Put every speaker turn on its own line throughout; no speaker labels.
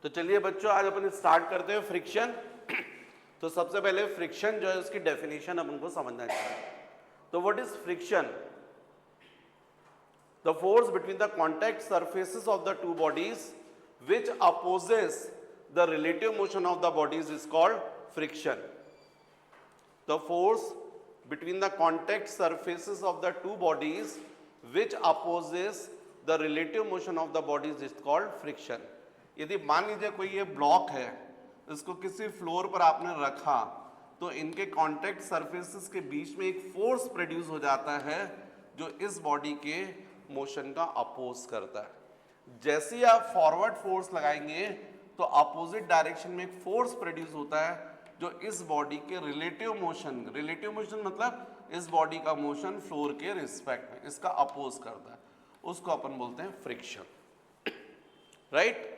तो चलिए बच्चों आज अपन स्टार्ट करते हैं फ्रिक्शन। तो सबसे पहले फ्रिक्शन जो है उसकी डेफिनेशन अपन को समझना चाहिए। तो what is friction? The force between the contact surfaces of the two bodies which opposes the relative motion of the bodies is called friction. The force between the contact surfaces of the two bodies which opposes the relative motion of the bodies is called friction. यदि मान लीजिए कोई ये block है, इसको किसी floor पर आपने रखा तो इनके कॉन्टैक्ट सरफेसेस के बीच में एक फोर्स प्रोड्यूस हो जाता है जो इस बॉडी के मोशन का अपोज करता है। जैसे ही आप फॉरवर्ड फोर्स लगाएंगे तो अपोजिट डायरेक्शन में एक फोर्स प्रोड्यूस होता है जो इस बॉडी के रिलेटिव मोशन मतलब इस बॉडी का मोशन फ्लोर के रिस्पेक्ट में इसका अपोज करता है, उसको अपन बोलते हैं फ्रिक्शन। राइट?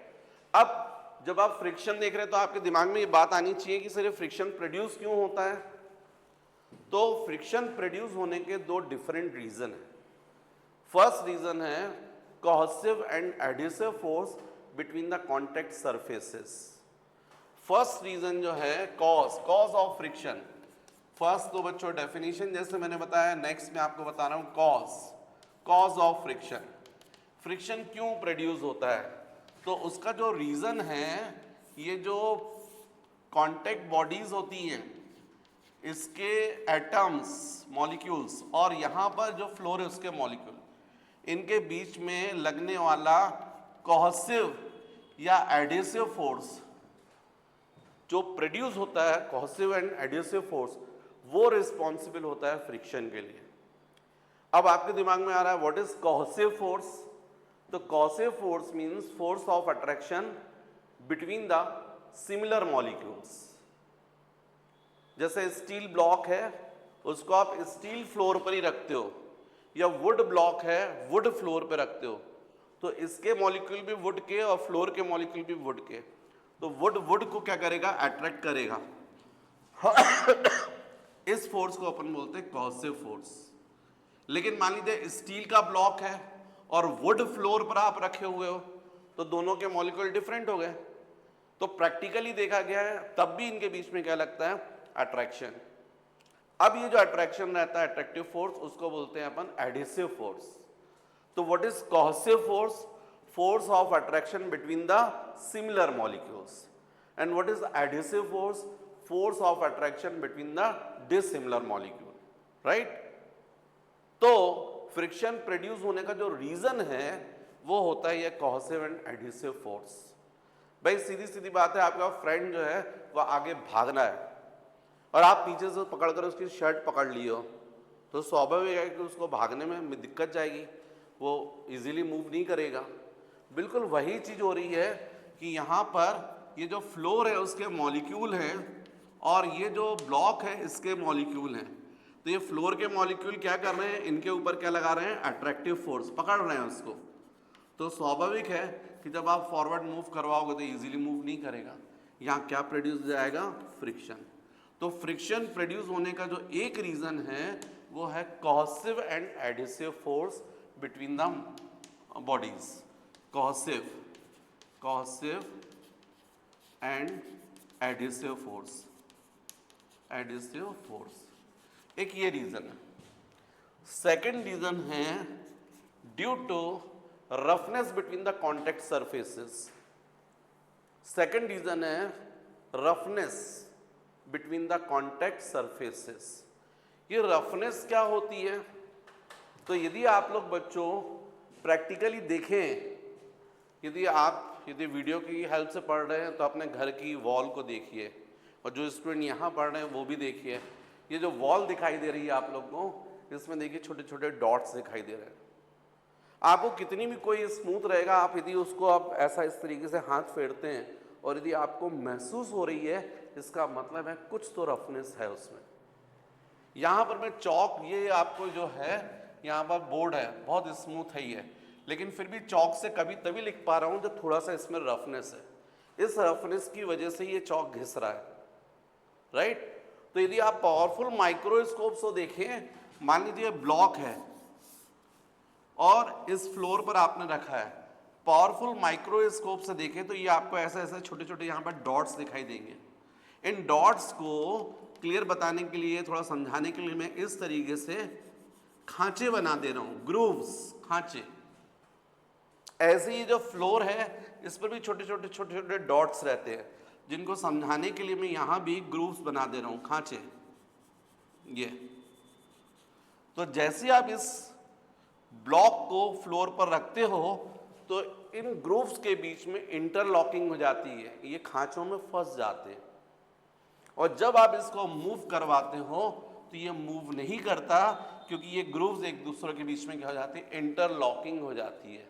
अब जब आप फ्रिक्शन देख रहे हैं तो आपके दिमाग में ये बात आनी चाहिए कि सर फ्रिक्शन प्रोड्यूस क्यों होता है। तो फ्रिक्शन प्रोड्यूस होने के दो डिफरेंट रीजन है। फर्स्ट रीजन है cohesive and adhesive force between the contact surfaces. First reason जो है कॉज ऑफ फ्रिक्शन। फर्स्ट तो बच्चों डेफिनेशन जैसे मैंने बताया, नेक्स्ट में आपको बता रहा हूं कॉज ऑफ फ्रिक्शन। फ्रिक्शन क्यों प्रोड्यूस होता है? तो उसका जो रीजन है, ये जो कॉन्टैक्ट बॉडीज होती हैं इसके एटम्स मॉलिक्यूल्स और यहाँ पर जो फ्लोर है उसके मॉलिक्यूल, इनके बीच में लगने वाला कोहेसिव या एडहेसिव फोर्स जो प्रोड्यूस होता है, कोहेसिव एंड एडहेसिव फोर्स, वो रिस्पॉन्सिबल होता है फ्रिक्शन के लिए। अब आपके दिमाग में आ रहा है व्हाट इज कोहेसिव फोर्स? तो cohesive force means force of attraction between the similar molecules. जैसे स्टील ब्लॉक है, उसको आप स्टील फ्लोर पर ही रखते हो, या वुड ब्लॉक है वुड फ्लोर पे रखते हो, तो इसके मॉलिक्यूल भी वुड के और फ्लोर के मॉलिक्यूल भी वुड के, तो वुड को क्या करेगा? अट्रैक्ट करेगा। इस फोर्स को अपन बोलते हैं कोहेसिव फोर्स। लेकिन मान लीजिए स्टील का ब्लॉक है और वुड फ्लोर पर आप रखे हुए हो, तो दोनों के मॉलिक्यूल डिफरेंट हो गए, तो प्रैक्टिकली देखा गया है तब भी इनके बीच में क्या लगता है? अट्रैक्शन। अब ये जो अट्रैक्शन रहता है, अट्रैक्टिव फोर्स, उसको बोलते हैं अपन एडहेसिव फोर्स। तो what is cohesive force? Force of attraction between the similar molecules. And what is adhesive force? Force of attraction between the dissimilar molecule. Right? तो फ्रिक्शन प्रोड्यूस होने का जो रीजन है वो होता है ये कोहेसिव एंड एडहेसिव फोर्स। भाई सीधी सीधी बात है, आपका फ्रेंड जो है वो आगे भागना है और आप पीछे से पकड़कर उसकी शर्ट पकड़ लिए हो, तो स्वाभाविक है कि उसको भागने में दिक्कत जाएगी, वो इजीली मूव नहीं करेगा। बिल्कुल वही चीज़ हो रही है कि यहाँ पर ये जो फ्लोर है उसके मॉलिक्यूल हैं और ये जो ब्लॉक है इसके मॉलिक्यूल हैं। तो ये फ्लोर के मॉलिक्यूल क्या कर रहे हैं? इनके ऊपर क्या लगा रहे हैं? अट्रैक्टिव फोर्स, पकड़ रहे हैं उसको। तो स्वाभाविक है कि जब आप फॉरवर्ड मूव करवाओगे तो इजीली मूव नहीं करेगा। यहाँ क्या प्रोड्यूस हो जाएगा? फ्रिक्शन। तो फ्रिक्शन प्रोड्यूस होने का जो एक रीजन है वो है cohesive and adhesive force between the bodies. Cohesive and adhesive force, एक ये रीजन है। सेकंड रीजन है due to roughness between the contact surfaces. Second reason है roughness between the contact surfaces. ये रफनेस क्या होती है? तो यदि आप लोग बच्चों प्रैक्टिकली देखें, यदि वीडियो की हेल्प से पढ़ रहे हैं तो अपने घर की वॉल को देखिए, और जो स्टूडेंट यहाँ पढ़ रहे हैं वो भी देखिए। ये जो वॉल दिखाई दे रही है आप लोग को, इसमें देखिए छोटे छोटे डॉट्स दिखाई दे रहे हैं। आपको कितनी भी कोई स्मूथ रहेगा, आप यदि उसको आप ऐसा इस तरीके से हाथ फेरते हैं और यदि आपको महसूस हो रही है, इसका मतलब है कुछ तो रफनेस है उसमें। यहाँ पर मैं चौक, ये आपको जो है यहाँ पर बोर्ड है बहुत स्मूथ है ये, लेकिन फिर भी चौक से कभी तभी लिख पा रहा हूँ जब थोड़ा सा इसमें रफनेस है। इस रफनेस की वजह से ये चौक घिस रहा है। राइट? तो यदि आप पावरफुल माइक्रोस्कोप से देखें, मान लीजिए ब्लॉक है और इस फ्लोर पर आपने रखा है, पावरफुल माइक्रोस्कोप से देखें तो ये आपको ऐसे ऐसे छोटे छोटे यहाँ पर डॉट्स दिखाई देंगे। इन डॉट्स को क्लियर बताने के लिए, थोड़ा समझाने के लिए मैं इस तरीके से खांचे बना दे रहा हूँ, ग्रूव्स, खांचे। ऐसे ही जो फ्लोर है इस पर भी छोटे छोटे डॉट्स रहते हैं, जिनको समझाने के लिए मैं यहाँ भी ग्रूव्स बना दे रहा हूँ, खांचे। ये तो जैसे आप इस ब्लॉक को फ्लोर पर रखते हो तो इन ग्रूव्स के बीच में इंटरलॉकिंग हो जाती है, ये खांचों में फंस जाते हैं। और जब आप इसको मूव करवाते हो तो ये मूव नहीं करता, क्योंकि ये ग्रूव्स एक दूसरे के बीच में क्या हो जाती है, इंटरलॉकिंग हो जाती है।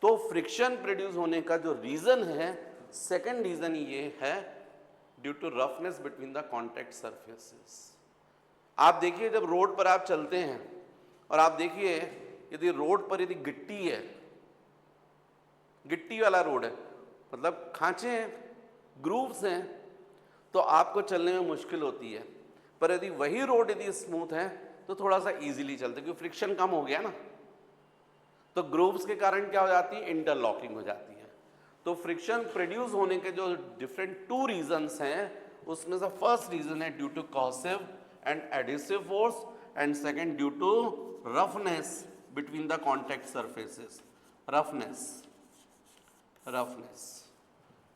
तो फ्रिक्शन प्रोड्यूस होने का जो रीजन है, सेकंड रीजन ये है due to roughness between the contact surfaces. आप देखिए जब रोड पर आप चलते हैं और आप देखिए यदि रोड पर यदि गिट्टी है, गिट्टी वाला रोड है, मतलब खांचे हैं, ग्रूव्स हैं, तो आपको चलने में मुश्किल होती है। पर यदि वही रोड यदि स्मूथ है तो थोड़ा सा इजीली चलते, क्योंकि फ्रिक्शन कम हो गया ना। तो ग्रूव्स के कारण क्या हो जाती है, इंटरलॉकिंग हो जाती है। तो फ्रिक्शन प्रोड्यूस होने के जो डिफरेंट टू रीजंस हैं, उसमें से फर्स्ट रीजन है due to cohesive and adhesive force, and second due to roughness between the contact surfaces. Roughness,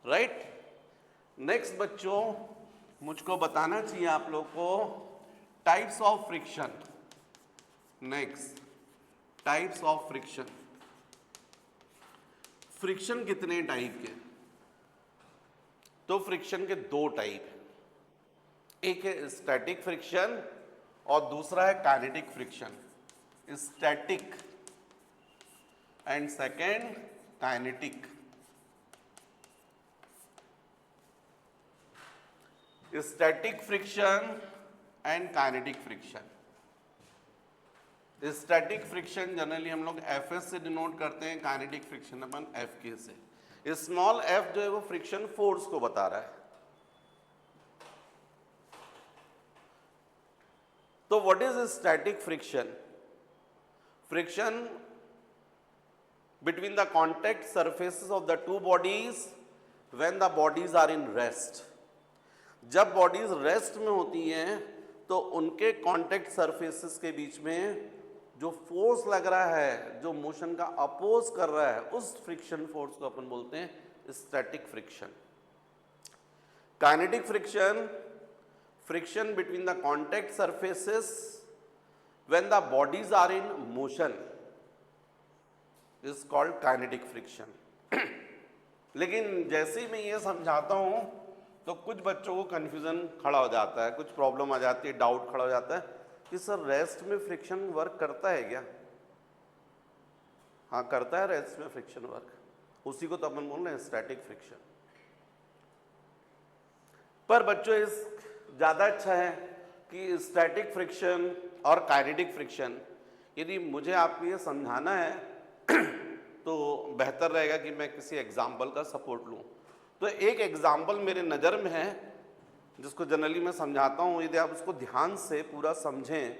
right. Next बच्चों, मुझको बताना चाहिए आप लोग को types of friction. Next, types of friction. Friction कितने टाइप के? तो फ्रिक्शन के दो टाइप हैं, एक है स्टैटिक फ्रिक्शन और दूसरा है kinetic friction. Static and second kinetic. Static friction and kinetic friction. Static friction generally हम लोग एफ से डिनोट करते हैं, काइनेटिक फ्रिक्शन अपन एफ के से। स्मॉल एफ जो है वो फ्रिक्शन फोर्स को बता रहा है। तो what is static friction? Friction between the contact surfaces of the two bodies when the bodies are in rest। जब बॉडीज रेस्ट में होती हैं तो उनके कांटेक्ट सरफेसेस के बीच में जो फोर्स लग रहा है, जो मोशन का अपोज कर रहा है, उस फ्रिक्शन फोर्स को अपन बोलते हैं static friction. Kinetic friction, friction between the contact surfaces when the bodies are in motion is called kinetic friction। लेकिन जैसे ही मैं ये समझाता हूं तो कुछ बच्चों को कंफ्यूजन खड़ा हो जाता है, कुछ प्रॉब्लम आ जाती है, डाउट खड़ा हो जाता है कि सर रेस्ट में फ्रिक्शन वर्क करता है क्या? हाँ करता है, रेस्ट में फ्रिक्शन वर्क, उसी को तो अपन बोल रहे हैं स्टैटिक फ्रिक्शन। पर बच्चों इस ज़्यादा अच्छा है कि स्टैटिक फ्रिक्शन और काइनेटिक फ्रिक्शन यदि मुझे आपको ये समझाना है तो बेहतर रहेगा कि मैं किसी एग्जाम्पल का सपोर्ट लूँ। तो एक एग्जाम्पल मेरे नज़र में है जिसको जनरली मैं समझाता हूँ, यदि आप उसको ध्यान से पूरा समझें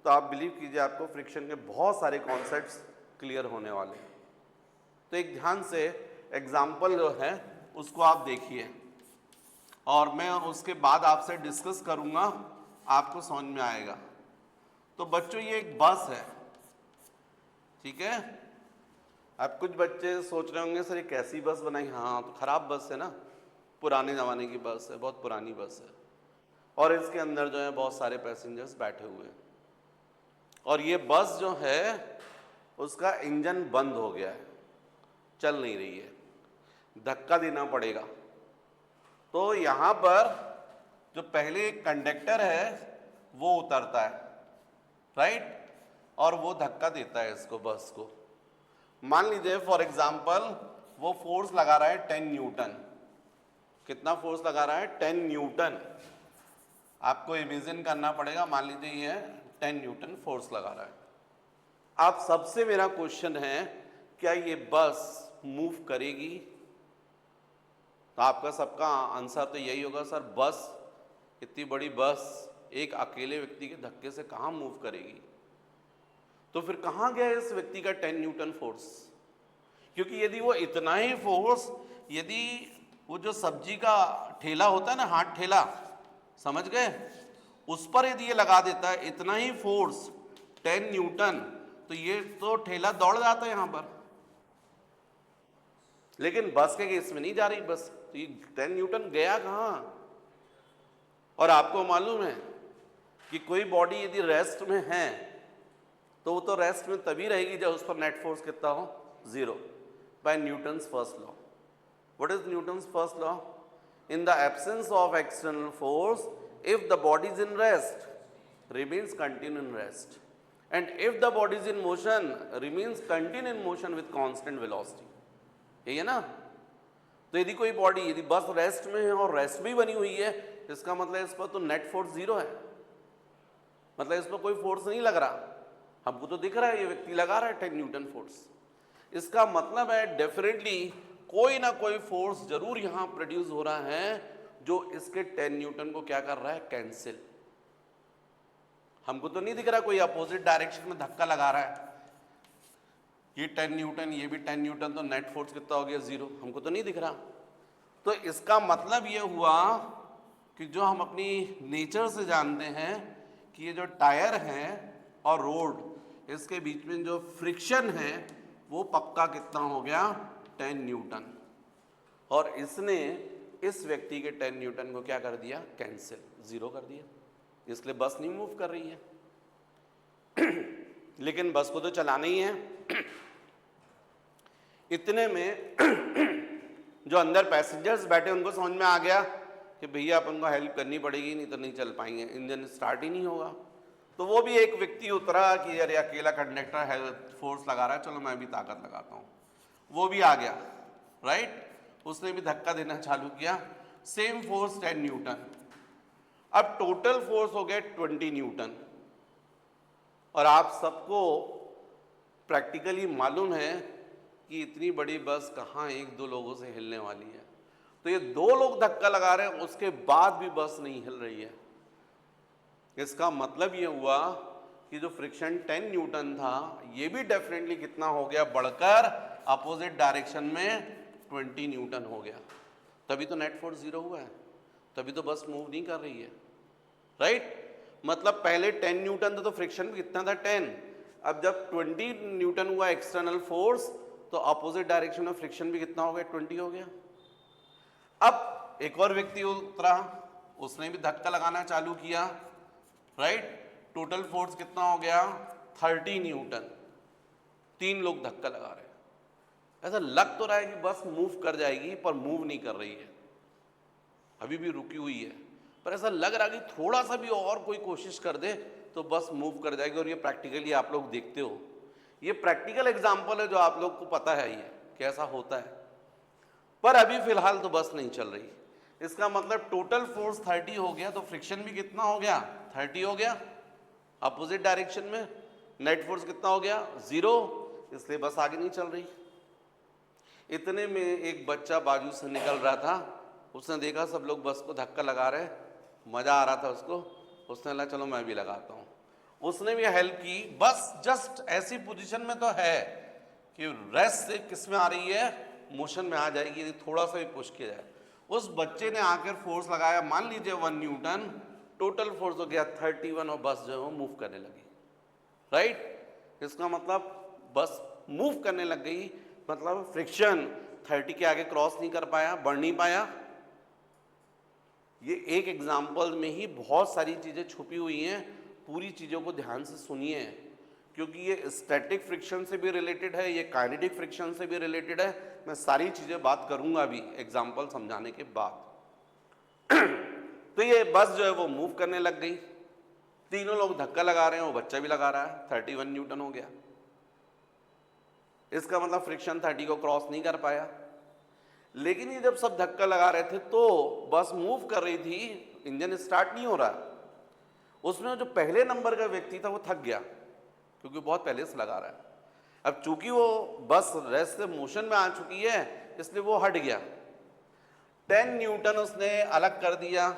तो आप बिलीव कीजिए आपको फ्रिक्शन के बहुत सारे कॉन्सेप्ट्स क्लियर होने वाले हैं। तो एक ध्यान से एग्जाम्पल जो है उसको आप देखिए और मैं उसके बाद आपसे डिस्कस करूँगा, आपको समझ में आएगा। तो बच्चों ये एक बस है, ठीक है। अब कुछ बच्चे सोच रहे होंगे सर ये कैसी बस बनाई? हाँ तो खराब बस है ना, पुराने ज़माने की बस है, बहुत पुरानी बस है, और इसके अंदर जो है बहुत सारे पैसेंजर्स बैठे हुए हैं, और ये बस जो है उसका इंजन बंद हो गया है, चल नहीं रही है, धक्का देना पड़ेगा। तो यहाँ पर जो पहले एक कंडक्टर है वो उतरता है, राइट, और वो धक्का देता है इसको, बस को। मान लीजिए फॉर एग्जांपल वो फोर्स लगा रहा है 10 न्यूटन। कितना फोर्स लगा रहा है? 10 न्यूटन। आपको इमेजिन करना पड़ेगा, मान लीजिए ये 10 न्यूटन फोर्स लगा रहा है। आप सबसे मेरा क्वेश्चन है, क्या ये बस मूव करेगी? तो आपका सबका आंसर तो यही होगा, सर बस, इतनी बड़ी बस एक अकेले व्यक्ति के धक्के से कहाँ मूव करेगी? तो फिर कहाँ गया इस व्यक्ति का 10 न्यूटन फोर्स? क्योंकि यदि वो इतना ही फोर्स, यदि वो जो सब्जी का ठेला होता है ना, हाथ ठेला, समझ गए, उस पर यदि ये लगा देता है इतना ही फोर्स 10 न्यूटन, तो ये तो ठेला दौड़ जाता है यहां पर। लेकिन बस के केस में नहीं जा रही बस, तो ये 10 न्यूटन गया कहां। और आपको मालूम है कि कोई बॉडी यदि रेस्ट में है तो वो तो रेस्ट में तभी रहेगी जब उस पर नेट फोर्स कितना हो, 0, by Newton's first law. What is Newton's first law? In the absence of external force, if the body is in rest, remains continue in rest, and if the body is in motion, remains continue in motion with constant velocity। यही है ना। तो यदि कोई body यदि बस rest में है और रेस्ट भी बनी हुई है, इसका मतलब इस पर तो नेट फोर्स 0 है, मतलब इस पर कोई फोर्स नहीं लग रहा। हमको तो दिख रहा है ये व्यक्ति लगा रहा है 10 न्यूटन फोर्स। इसका मतलब है डेफिनेटली कोई ना कोई फोर्स जरूर यहां प्रोड्यूस हो रहा है जो इसके 10 न्यूटन को क्या कर रहा है, कैंसिल। हमको तो नहीं दिख रहा कोई अपोजिट डायरेक्शन में धक्का लगा रहा है, ये 10 न्यूटन ये भी 10 न्यूटन, तो नेट फोर्स कितना हो गया, 0। हमको तो नहीं दिख रहा। तो इसका मतलब ये हुआ कि जो हम अपनी नेचर से जानते हैं कि ये जो टायर है और रोड, इसके बीच में जो फ्रिक्शन है वो पक्का कितना हो गया, 10 न्यूटन। और इसने इस व्यक्ति के 10 न्यूटन को क्या कर दिया, कैंसिल, 0 कर दिया। इसलिए बस नहीं मूव कर रही है। लेकिन बस को तो चलाना ही है। इतने में जो अंदर पैसेंजर्स बैठे उनको समझ में आ गया कि भैया अपन को हेल्प करनी पड़ेगी, नहीं तो नहीं चल पाएंगे, इंजन स्टार्ट ही नहीं होगा। तो वो भी एक व्यक्ति उतरा कि यार अकेला कंडक्टर है, फोर्स लगा रहा है, चलो मैं भी ताकत लगाता हूँ। वो भी आ गया, राइट, उसने भी धक्का देना चालू किया, सेम फोर्स 10 न्यूटन। अब टोटल फोर्स हो गया 20 न्यूटन। और आप सबको प्रैक्टिकली मालूम है कि इतनी बड़ी बस कहाँ एक दो लोगों से हिलने वाली है। तो ये 2 लोग धक्का लगा रहे हैं, उसके बाद भी बस नहीं हिल रही है। इसका मतलब ये हुआ कि जो फ्रिक्शन 10 न्यूटन था, ये भी डेफिनेटली कितना हो गया, बढ़कर अपोजिट डायरेक्शन में 20 न्यूटन हो गया। तभी तो नेट फोर्स 0 हुआ है, तभी तो बस मूव नहीं कर रही है, राइट। मतलब पहले 10 न्यूटन था तो फ्रिक्शन भी कितना था, 10। अब जब 20 न्यूटन हुआ एक्सटर्नल फोर्स, तो अपोजिट डायरेक्शन में फ्रिक्शन भी कितना हो गया, 20 हो गया। अब एक और व्यक्ति उतरा, उसने भी धक्का लगाना चालू किया, राइट। टोटल फोर्स कितना हो गया, 30 न्यूटन। 3 लोग धक्का लगा रहे हैं। ऐसा लग तो रहा है कि बस मूव कर जाएगी, पर मूव नहीं कर रही है, अभी भी रुकी हुई है। पर ऐसा लग रहा है कि थोड़ा सा भी और कोई कोशिश कर दे तो बस मूव कर जाएगी। और ये प्रैक्टिकली आप लोग देखते हो, ये प्रैक्टिकल एग्जाम्पल है जो आप लोग को पता है ये कैसा होता है। पर अभी फिलहाल तो बस नहीं चल रही। इसका मतलब टोटल फोर्स 30 हो गया, तो फ्रिक्शन भी कितना हो गया, 30 हो गया अपोजिट डायरेक्शन में। नेट फोर्स कितना हो गया, 0, इसलिए बस आगे नहीं चल रही। इतने में एक बच्चा बाजू से निकल रहा था, उसने देखा सब लोग बस को धक्का लगा रहे, मजा आ रहा था उसको, उसने लगा चलो मैं भी लगाता हूँ। उसने भी हेल्प की। बस जस्ट ऐसी पोजीशन में तो है कि रेस्ट से किस में आ रही है, मोशन में आ जाएगी यदि थोड़ा सा भी पुश किया जाए। उस बच्चे ने आकर फोर्स लगाया, मान लीजिए 1 न्यूटन, टोटल फोर्स हो गया 31 और बस जो है वो मूव करने लगी, राइट। इसका मतलब बस मूव करने लग गई, मतलब फ्रिक्शन 30 के आगे क्रॉस नहीं कर पाया, बढ़ नहीं पाया। ये एक एग्जाम्पल में ही बहुत सारी चीज़ें छुपी हुई हैं। पूरी चीज़ों को ध्यान से सुनिए, क्योंकि ये स्टैटिक फ्रिक्शन से भी रिलेटेड है, ये काइनेटिक फ्रिक्शन से भी रिलेटेड है। मैं सारी चीज़ें बात करूंगा अभी एग्जाम्पल समझाने के बाद। तो ये बस जो है वो मूव करने लग गई, तीनों लोग धक्का लगा रहे हैं, वो बच्चा भी लगा रहा है, 31 न्यूटन हो गया। इसका मतलब फ्रिक्शन 30 को क्रॉस नहीं कर पाया। लेकिन ये जब सब धक्का लगा रहे थे तो बस मूव कर रही थी, इंजन स्टार्ट नहीं हो रहा। उसमें जो पहले नंबर का व्यक्ति था वो थक गया, क्योंकि बहुत पहले से लगा रहा है। अब चूंकि वो बस रेस्ट से मोशन में आ चुकी है, इसलिए वो हट गया। 10 न्यूटन उसने अलग कर दिया,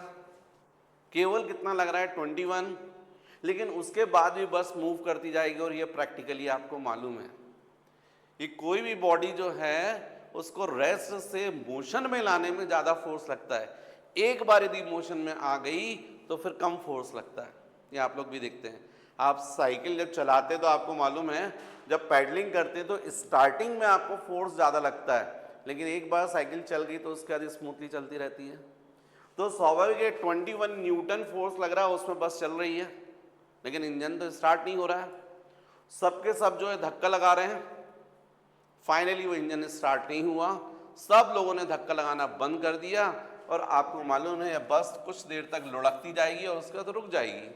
केवल कितना लग रहा है, 21। लेकिन उसके बाद भी बस मूव करती जाएगी, और ये प्रैक्टिकली आपको मालूम है। कि कोई भी बॉडी जो है उसको रेस्ट से मोशन में लाने में ज़्यादा फोर्स लगता है, एक बार यदि मोशन में आ गई तो फिर कम फोर्स लगता है। ये आप लोग भी देखते हैं, आप साइकिल जब चलाते तो आपको मालूम है जब पैडलिंग करते तो स्टार्टिंग में आपको फोर्स ज़्यादा लगता है, लेकिन एक बार साइकिल चल गई तो उसके बाद स्मूथली चलती रहती है। तो स्वाभाविक है 21 न्यूटन फोर्स लग रहा है उसमें बस चल रही है, लेकिन इंजन तो स्टार्ट नहीं हो रहा है। सबके सब जो है धक्का लगा रहे हैं, फाइनली वो इंजन स्टार्ट नहीं हुआ, सब लोगों ने धक्का लगाना बंद कर दिया और आपको मालूम है बस कुछ देर तक लुढ़कती जाएगी और उसके बाद रुक जाएगी।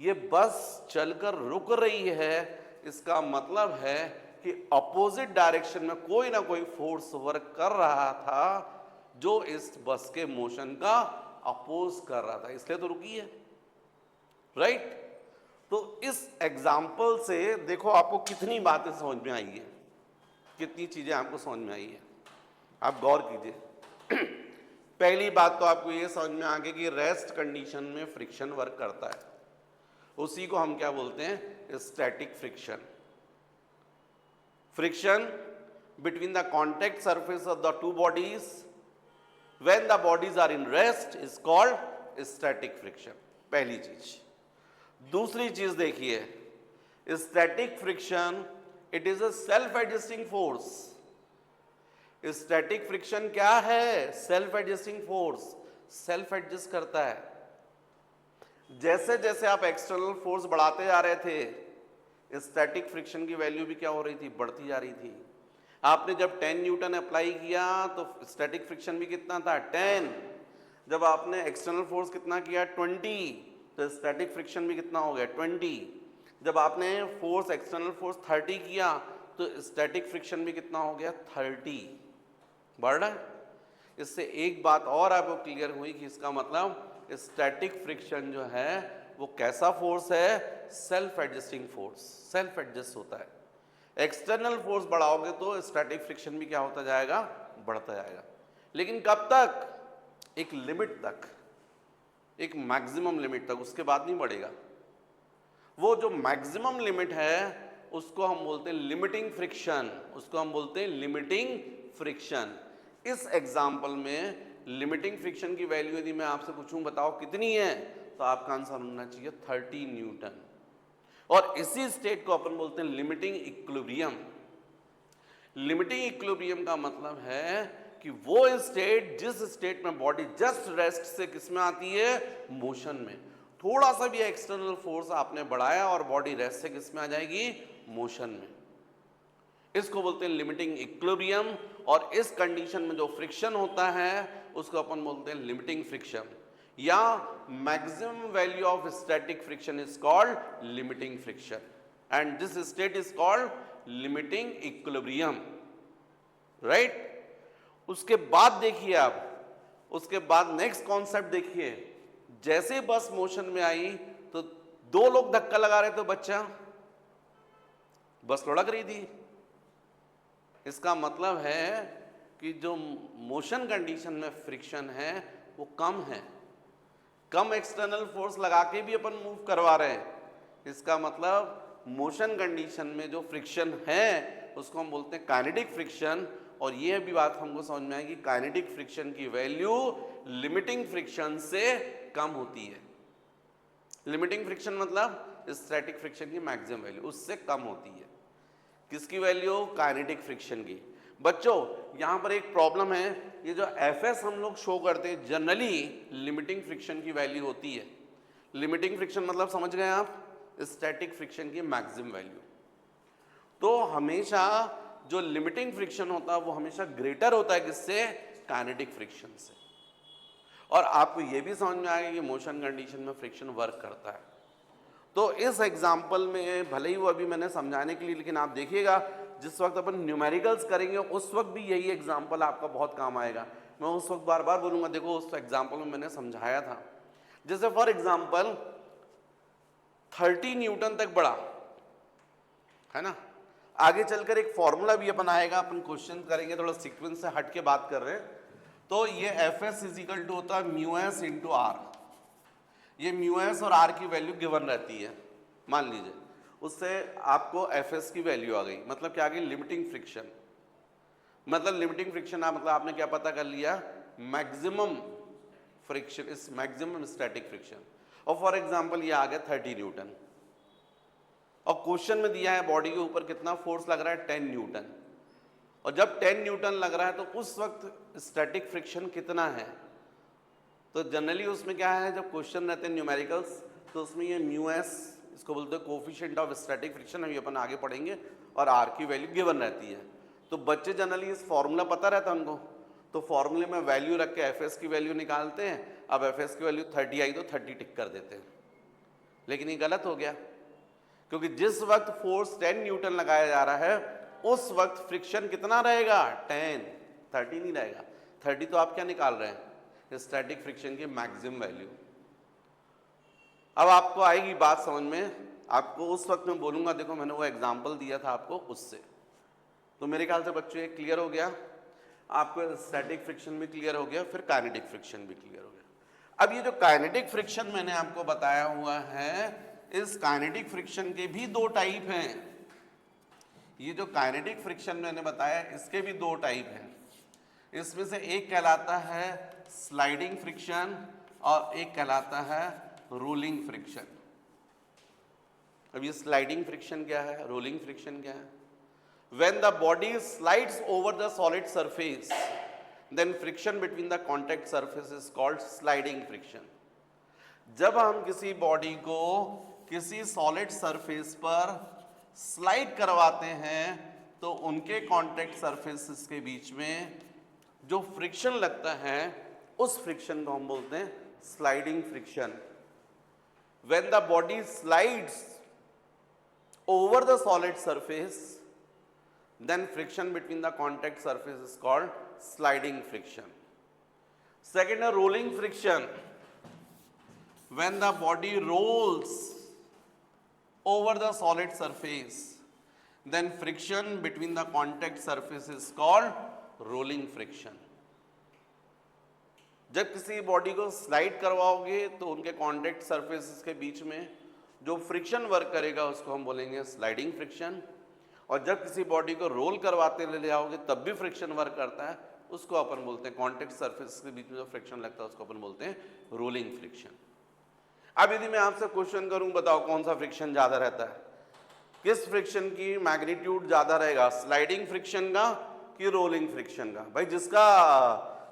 ये बस चलकर रुक रही है, इसका मतलब है कि अपोजिट डायरेक्शन में कोई ना कोई फोर्स वर्क कर रहा था जो इस बस के मोशन का अपोज कर रहा था, इसलिए तो रुकी है, राइट। तो इस एग्जाम्पल से देखो आपको कितनी बातें समझ में आई है, कितनी चीजें आपको समझ में आई है, आप गौर कीजिए। पहली बात तो आपको ये समझ में आ गई कि रेस्ट कंडीशन में फ्रिक्शन वर्क करता है, उसी को हम क्या बोलते हैं, static friction. Friction between the contact surface of the two bodies when the bodies are in rest is called static friction, पहली चीज। दूसरी चीज देखिए, static friction it is a self adjusting force. Static friction क्या है, self adjusting force, self adjust करता है। जैसे जैसे आप एक्सटर्नल फोर्स बढ़ाते जा रहे थे स्टैटिक फ्रिक्शन की वैल्यू भी क्या हो रही थी, बढ़ती जा रही थी। आपने जब 10 न्यूटन अप्लाई किया तो स्टैटिक फ्रिक्शन भी कितना था, 10। जब आपने एक्सटर्नल फोर्स कितना किया, 20, तो स्टैटिक फ्रिक्शन भी कितना हो गया, 20। जब आपने फोर्स एक्सटर्नल फोर्स 30 किया तो स्टैटिक फ्रिक्शन भी कितना हो गया, 30, बढ़ रहा है। इससे एक बात और आपको क्लियर हुई कि इसका मतलब स्टैटिक फ्रिक्शन जो है वो कैसा फोर्स है, self adjusting force, self adjust होता है। एक्सटर्नल फोर्स बढ़ाओगे तो स्टैटिक फ्रिक्शन भी क्या होता जाएगा, बढ़ता जाएगा, लेकिन कब तक, एक लिमिट तक, एक मैक्सिमम लिमिट तक, उसके बाद नहीं बढ़ेगा। वो जो मैक्सिमम लिमिट है उसको हम बोलते हैं लिमिटिंग फ्रिक्शन, उसको हम बोलते हैं लिमिटिंग फ्रिक्शन। इस एग्जाम्पल में लिमिटिंग फ्रिक्शन की वैल्यू यदि मैं आपसे पूछूं बताओ कितनी है, तो आपका आंसर होना चाहिए 30 न्यूटन। और इसी स्टेट को अपन बोलते हैं लिमिटिंग इक्विलिब्रियम। लिमिटिंग इक्विलिब्रियम का मतलब है कि वो स्टेट जिस स्टेट में बॉडी जस्ट रेस्ट से किस में आती है, मोशन में। थोड़ा सा भी एक्सटर्नल फोर्स आपने बढ़ाया और बॉडी रेस्ट से किस में आ जाएगी, मोशन में। इसको बोलते हैं लिमिटिंग इक्विलिब्रियम। और इस कंडीशन में जो फ्रिक्शन होता है उसको अपन बोलते हैं लिमिटिंग फ्रिक्शन, या maximum value of static friction is called limiting friction and this state is called limiting equilibrium, right. उसके बाद देखिए आप, उसके बाद नेक्स्ट कॉन्सेप्ट देखिए, जैसे बस मोशन में आई तो दो लोग धक्का लगा रहे थे, बच्चा बस लुढ़क रही थी। इसका मतलब है कि जो मोशन कंडीशन में फ्रिक्शन है वो कम है, कम एक्सटर्नल फोर्स लगा के भी अपन मूव करवा रहे हैं। इसका मतलब मोशन कंडीशन में जो फ्रिक्शन है उसको हम बोलते हैं काइनेटिक फ्रिक्शन। और ये भी बात हमको समझ में आएगी, काइनेटिक फ्रिक्शन की वैल्यू लिमिटिंग फ्रिक्शन से कम होती है। लिमिटिंग फ्रिक्शन मतलब स्टैटिक फ्रिक्शन की मैक्सिमम वैल्यू उससे कम होती है। किसकी वैल्यू, काइनेटिक फ्रिक्शन की। बच्चों यहां पर एक प्रॉब्लम है, ये जो एफएस हम लोग शो करते हैं जनरली लिमिटिंग फ्रिक्शन की वैल्यू होती है। लिमिटिंग फ्रिक्शन मतलब समझ गए आप, स्टैटिक फ्रिक्शन की मैक्सिमम वैल्यू। तो हमेशा जो लिमिटिंग फ्रिक्शन होता है वो हमेशा ग्रेटर होता है किससे, काइनेटिक फ्रिक्शन से। और आपको ये भी समझ में आएगा कि मोशन कंडीशन में फ्रिक्शन वर्क करता है। तो इस एग्जाम्पल में भले ही वो अभी मैंने समझाने के लिए, लेकिन आप देखिएगा जिस वक्त अपन न्यूमेरिकल्स करेंगे उस वक्त भी यही एग्जाम्पल आपका बहुत काम आएगा। मैं उस वक्त बार बार बोलूँगा, देखो उस एग्जाम्पल में मैंने समझाया था। जैसे फॉर एग्जाम्पल 30 न्यूटन तक बढ़ा है ना, आगे चलकर एक फॉर्मूला भी अपन आएगा, अपन क्वेश्चन करेंगे, थोड़ा सीक्वेंस से हट के बात कर रहे हैं। तो ये F S is equal to होता है म्यू एस इंटू आर। ये म्यू एस और आर की वैल्यू गिवन रहती है मान लीजिए, उससे आपको एफएस की वैल्यू आ गई, मतलब क्या आ गई, लिमिटिंग फ्रिक्शन। मतलब लिमिटिंग फ्रिक्शन मतलब आपने क्या पता कर लिया, maximum friction is maximum static friction. और फॉर एग्जांपल ये आ गया 30 न्यूटन, और क्वेश्चन में दिया है बॉडी के ऊपर कितना फोर्स लग रहा है, 10 न्यूटन। और जब 10 न्यूटन लग रहा है तो उस वक्त स्टैटिक फ्रिक्शन कितना है। तो जनरली उसमें क्या है, जब क्वेश्चन रहते हैं न्यूमेरिकल्स तो उसमें ये म्यू एस, इसको बोलते हैं कोफिशिएंट ऑफ स्टैटिक फ्रिक्शन, अभी अपन आगे पढ़ेंगे, और आर की वैल्यू गिवन रहती है। तो बच्चे जनरली इस फॉर्मूला पता रहता है उनको, तो फॉर्मूले में वैल्यू रख के एफ की वैल्यू निकालते हैं। अब एफ की वैल्यू 30 आई तो 30 टिक कर देते हैं, लेकिन ये गलत हो गया, क्योंकि जिस वक्त फोर्स 10 न्यूटन लगाया जा रहा है उस वक्त फ्रिक्शन कितना रहेगा, 10, 30 नहीं रहेगा। 30 तो आप क्या निकाल रहे हैं, स्टैटिक फ्रिक्शन की मैक्सिमम वैल्यू। अब आपको आएगी बात समझ में, आपको उस वक्त मैं बोलूंगा, देखो मैंने वो एग्जांपल दिया था आपको उससे। तो मेरे ख्याल से बच्चों ये क्लियर हो गया, आपको स्टैटिक फ्रिक्शन भी क्लियर हो गया, फिर काइनेटिक फ्रिक्शन भी क्लियर हो गया। अब ये जो काइनेटिक फ्रिक्शन मैंने आपको बताया हुआ है, इस काइनेटिक फ्रिक्शन के भी दो टाइप हैं। ये जो काइनेटिक फ्रिक्शन मैंने बताया इसके भी दो टाइप हैं। इसमें से एक कहलाता है स्लाइडिंग फ्रिक्शन और एक कहलाता है रोलिंग फ्रिक्शन। अब ये स्लाइडिंग फ्रिक्शन क्या है, रोलिंग फ्रिक्शन क्या है? When the body slides over the solid surface, then friction between the contact surface is called sliding friction. जब हम किसी बॉडी को किसी सॉलिड सरफेस पर स्लाइड करवाते हैं तो उनके कांटेक्ट सरफेसेस के बीच में जो फ्रिक्शन लगता है उस फ्रिक्शन को हम बोलते हैं sliding friction. When the body slides over the solid surface, then friction between the contact surface is called sliding friction. Second, a rolling friction. When the body rolls over the solid surface, then friction between the contact surface is called rolling friction. जब किसी body को slide करवाओगे तो उनके contact surfaces के बीच में जो friction work करेगा उसको हम बोलेंगे स्लाइडिंग फ्रिक्शन। और जब किसी बॉडी को रोल करवाते ले आओगे तब भी फ्रिक्शन वर्क करता है, उसको अपन बोलते हैं कांटेक्ट सरफेस के बीच में जो फ्रिक्शन लगता है उसको अपन बोलते हैं रोलिंग फ्रिक्शन। अब यदि मैं आपसे क्वेश्चन करूं, बताओ कौन सा फ्रिक्शन ज्यादा रहता है, किस फ्रिक्शन की मैग्नीट्यूड ज्यादा रहेगा, स्लाइडिंग फ्रिक्शन का कि रोलिंग फ्रिक्शन का? भाई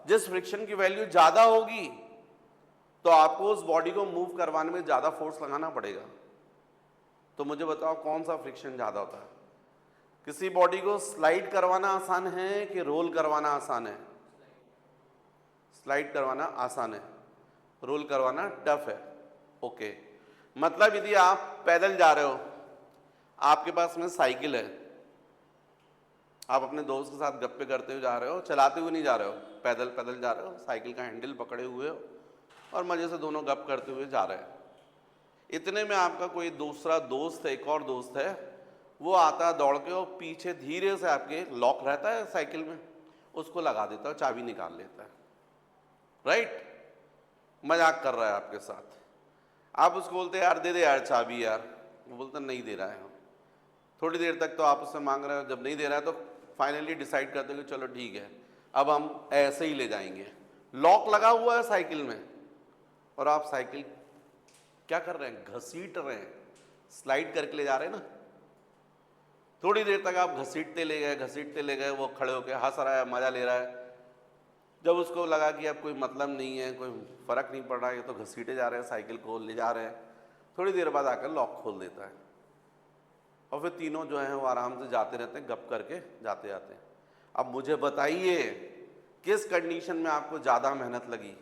जिस फ्रिक्शन की वैल्यू ज्यादा होगी तो आपको उस बॉडी को मूव करवाने में ज्यादा फोर्स लगाना पड़ेगा। तो मुझे बताओ कौन सा फ्रिक्शन ज्यादा होता है? किसी बॉडी को स्लाइड करवाना आसान है कि रोल करवाना आसान है? स्लाइड करवाना आसान है, रोल करवाना टफ है। ओके, मतलब यदि आप पैदल जा रहे हो, आपके पास में साइकिल है, आप अपने दोस्त के साथ गप्पे करते हुए जा रहे हो, चलाते हुए नहीं जा रहे हो, पैदल पैदल जा रहे हो, साइकिल का हैंडल पकड़े हुए हो और मजे से दोनों गप करते हुए जा रहे हैं। इतने में आपका कोई दूसरा दोस्त है, एक और दोस्त है, वो आता है दौड़ के और पीछे धीरे से आपके लॉक रहता है साइकिल में, उसको लगा देता है, चाबी निकाल लेता है, राइट? मजाक कर रहा है आपके साथ, आप उसको बोलते हैं यार दे दे यार चाबी यार, वो बोलता नहीं दे रहा है। थोड़ी देर तक तो आप उससे मांग रहे हो, जब नहीं दे रहा है तो फाइनली डिसाइड करते हैं कि चलो ठीक है अब हम ऐसे ही ले जाएंगे। लॉक लगा हुआ है साइकिल में और आप साइकिल क्या कर रहे हैं, घसीट रहे हैं, स्लाइड करके ले जा रहे हैं ना। थोड़ी देर तक आप घसीटते ले गए, वो खड़े होकर हंस रहा है, मजा ले रहा है। जब उसको लगा कि अब कोई मतलब नहीं है, कोई फर्क नहीं पड़ रहा है, ये तो घसीटे जा रहे हैं, साइकिल को ले जा रहे हैं, थोड़ी देर बाद आकर लॉक खोल देता है और फिर तीनों जो हैं वो आराम से जाते रहते हैं, गप करके जाते जाते हैं। अब मुझे बताइए किस कंडीशन में आपको ज़्यादा मेहनत लगी?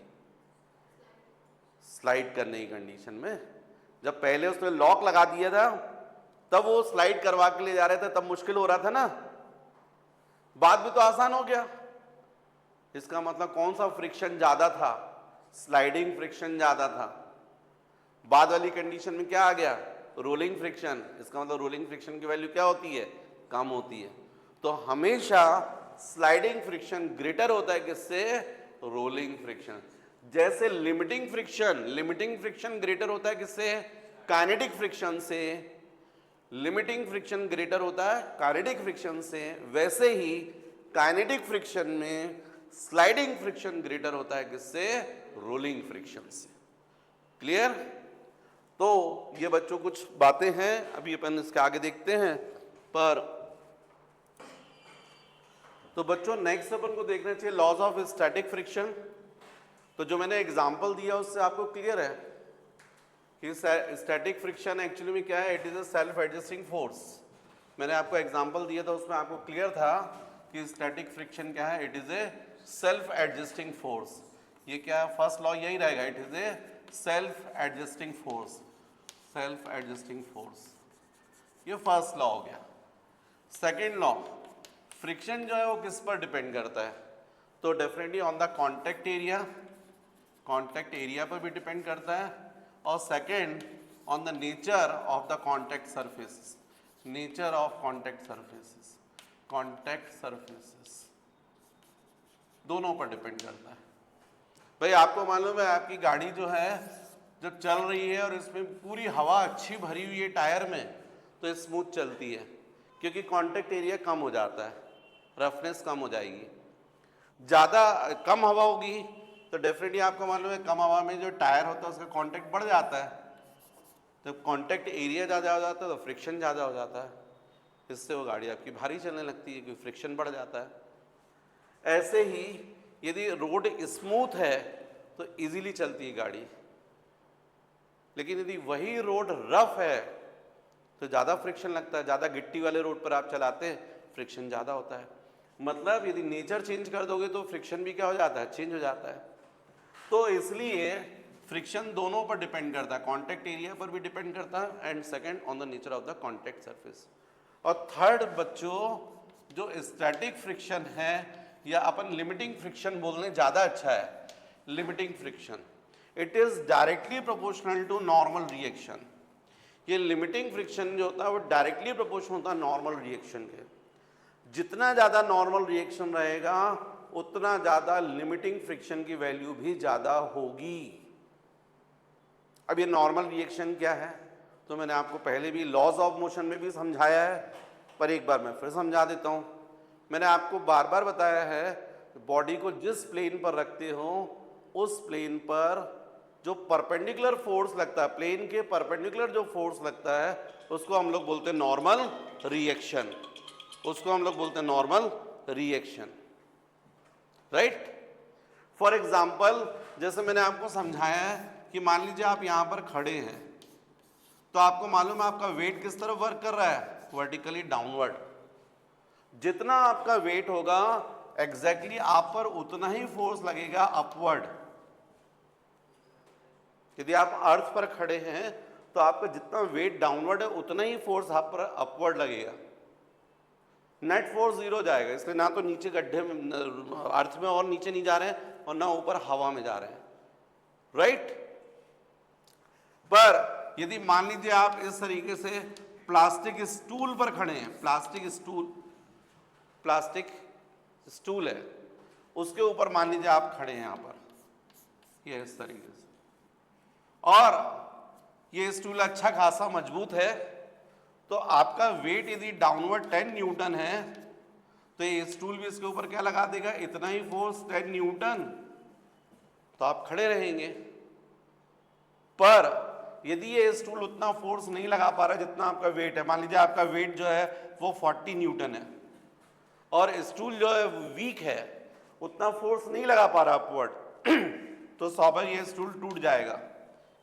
स्लाइड करने की कंडीशन में। जब पहले उसने लॉक लगा दिया था तब वो स्लाइड करवा के ले जा रहे थे, तब मुश्किल हो रहा था ना, बाद में तो आसान हो गया। इसका मतलब कौन सा फ्रिक्शन ज्यादा था? स्लाइडिंग फ्रिक्शन ज्यादा था। बाद वाली कंडीशन में क्या आ गया? Rolling friction. इसका मतलब रोलिंग फ्रिक्शन की वैल्यू क्या होती है? कम होती है। तो हमेशा स्लाइडिंग फ्रिक्शन ग्रेटर होता है किससे? Rolling friction. जैसे लिमिटिंग फ्रिक्शन ग्रेटर होता है किससे? काइनेटिक फ्रिक्शन से। लिमिटिंग फ्रिक्शन ग्रेटर होता है काइनेटिक फ्रिक्शन से, वैसे ही काइनेटिक फ्रिक्शन में स्लाइडिंग फ्रिक्शन ग्रेटर होता है किससे? रोलिंग फ्रिक्शन से। क्लियर? तो ये बच्चों कुछ बातें हैं, अभी अपन इसके आगे देखते हैं। पर तो बच्चों नेक्स्ट अपन को देखना चाहिए लॉज ऑफ स्टैटिक फ्रिक्शन। तो जो मैंने एग्जांपल दिया उससे आपको क्लियर है कि स्टैटिक फ्रिक्शन एक्चुअली में क्या है? It is a self adjusting force. मैंने आपको एग्जांपल दिया था, उसमें आपको क्लियर था कि स्टैटिक फ्रिक्शन क्या है? It is a self adjusting force. ये क्या है? फर्स्ट लॉ यही रहेगा, it is a self adjusting force. Self adjusting force, ये फर्स्ट लॉ हो गया। सेकेंड लॉ, फ्रिक्शन जो है वो किस पर डिपेंड करता है? तो definitely on the contact area, contact area पर भी डिपेंड करता है। और second on the nature of the contact surfaces, nature of contact surfaces, contact surfaces दोनों पर डिपेंड करता है। भाई आपको मालूम है आपकी गाड़ी जो है जब चल रही है और इसमें पूरी हवा अच्छी भरी हुई है टायर में, तो स्मूथ चलती है क्योंकि कॉन्टैक्ट एरिया कम हो जाता है, रफनेस कम हो जाएगी। ज़्यादा कम हवा होगी तो डेफिनेटली आपको मालूम है कम हवा में जो टायर होता है उसका कांटेक्ट बढ़ जाता है। तो कांटेक्ट एरिया ज़्यादा हो जाता है तो फ्रिक्शन ज़्यादा हो जाता है, इससे वो गाड़ी आपकी भारी चलने लगती है क्योंकि फ्रिक्शन बढ़ जाता है। ऐसे ही यदि रोड स्मूथ है तो इजीली चलती है गाड़ी, लेकिन यदि वही रोड रफ है तो ज़्यादा फ्रिक्शन लगता है। ज़्यादा गिट्टी वाले रोड पर आप चलाते हैं, फ्रिक्शन ज़्यादा होता है। मतलब यदि नेचर चेंज कर दोगे तो फ्रिक्शन भी क्या हो जाता है? चेंज हो जाता है। तो इसलिए फ्रिक्शन दोनों पर डिपेंड करता है, कॉन्टैक्ट एरिया पर भी डिपेंड करता है and second on the nature of the contact surface. और थर्ड बच्चों, जो स्टैटिक फ्रिक्शन है या अपन लिमिटिंग फ्रिक्शन बोलने ज़्यादा अच्छा है, limiting friction, it is directly proportional to normal reaction. ये लिमिटिंग फ्रिक्शन जो होता है वो डायरेक्टली प्रोपोर्शनल होता है नॉर्मल रिएक्शन के। जितना ज़्यादा नॉर्मल रिएक्शन रहेगा उतना ज़्यादा लिमिटिंग फ्रिक्शन की वैल्यू भी ज़्यादा होगी। अब ये नॉर्मल रिएक्शन क्या है तो मैंने आपको पहले भी लॉज ऑफ मोशन में भी समझाया है, पर एक बार मैं फिर समझा देता हूँ। मैंने आपको बार बार बताया है बॉडी को जिस प्लेन पर रखते हो उस प्लेन पर जो परपेंडिकुलर फोर्स लगता है, प्लेन के परपेंडिकुलर जो फोर्स लगता है उसको हम लोग बोलते हैं नॉर्मल रिएक्शन, उसको हम लोग बोलते हैं normal reaction, right. For example जैसे मैंने आपको समझाया है कि मान लीजिए आप यहाँ पर खड़े हैं तो आपको मालूम है आपका वेट किस तरफ वर्क कर रहा है? Vertically downward. जितना आपका वेट होगा एग्जैक्टली आप पर उतना ही फोर्स लगेगा अपवर्ड। यदि आप अर्थ पर खड़े हैं तो आपका जितना वेट डाउनवर्ड है उतना ही फोर्स आप पर अपवर्ड लगेगा। नेट फोर्स जीरो जाएगा, इसलिए ना तो नीचे गड्ढे में अर्थ में और नीचे नहीं जा रहे हैं और ना ऊपर हवा में जा रहे हैं, राइट। पर यदि मान लीजिए आप इस तरीके से प्लास्टिक स्टूल पर खड़े हैं, प्लास्टिक स्टूल है, उसके ऊपर मान लीजिए आप खड़े हैं यहाँ पर, ये इस तरीके से, और ये स्टूल अच्छा खासा मजबूत है, तो आपका वेट यदि डाउनवर्ड 10 न्यूटन है तो ये स्टूल भी इसके ऊपर क्या लगा देगा? इतना ही फोर्स 10 न्यूटन, तो आप खड़े रहेंगे। पर यदि ये स्टूल उतना फोर्स नहीं लगा पा रहा जितना आपका वेट है, मान लीजिए आपका वेट जो है वो 40 न्यूटन है और स्टूल जो है वीक है, उतना फोर्स नहीं लगा पा रहा अपवर्ड, तो स्वाभाविक ये स्टूल टूट जाएगा।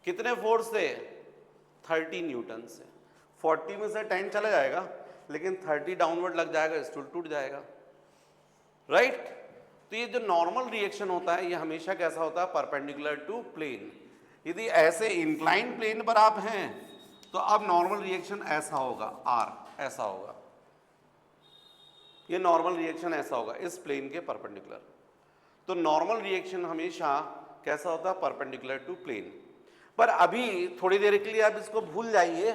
कितने फोर्स से? 30 न्यूटन से। 40 में से 10 चला जाएगा लेकिन 30 डाउनवर्ड लग जाएगा, स्टूल टूट जाएगा, राइट। तो ये जो नॉर्मल रिएक्शन होता है ये हमेशा कैसा होता है? Perpendicular to plane. यदि ऐसे इंक्लाइन प्लेन पर आप हैं तो अब नॉर्मल रिएक्शन ऐसा होगा, आर ऐसा होगा, ये नॉर्मल रिएक्शन ऐसा होगा इस प्लेन के परपेंडिकुलर। तो नॉर्मल रिएक्शन हमेशा कैसा होता है? Perpendicular to plane. पर अभी थोड़ी देर के लिए आप इसको भूल जाइए,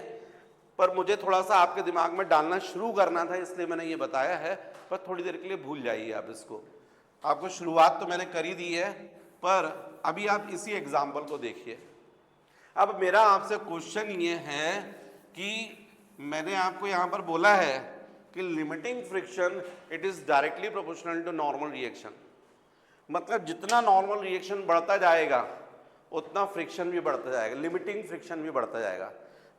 पर मुझे थोड़ा सा आपके दिमाग में डालना शुरू करना था इसलिए मैंने ये बताया है, पर थोड़ी देर के लिए भूल जाइए आप इसको। आपको शुरुआत तो मैंने कर ही दी है, पर अभी आप इसी एग्जाम्पल को देखिए। अब मेरा आपसे क्वेश्चन ये है कि मैंने आपको यहां पर बोला है कि limiting friction it is directly proportional to normal reaction, मतलब जितना नॉर्मल रिएक्शन बढ़ता जाएगा उतना फ्रिक्शन भी बढ़ता जाएगा, लिमिटिंग फ्रिक्शन भी बढ़ता जाएगा,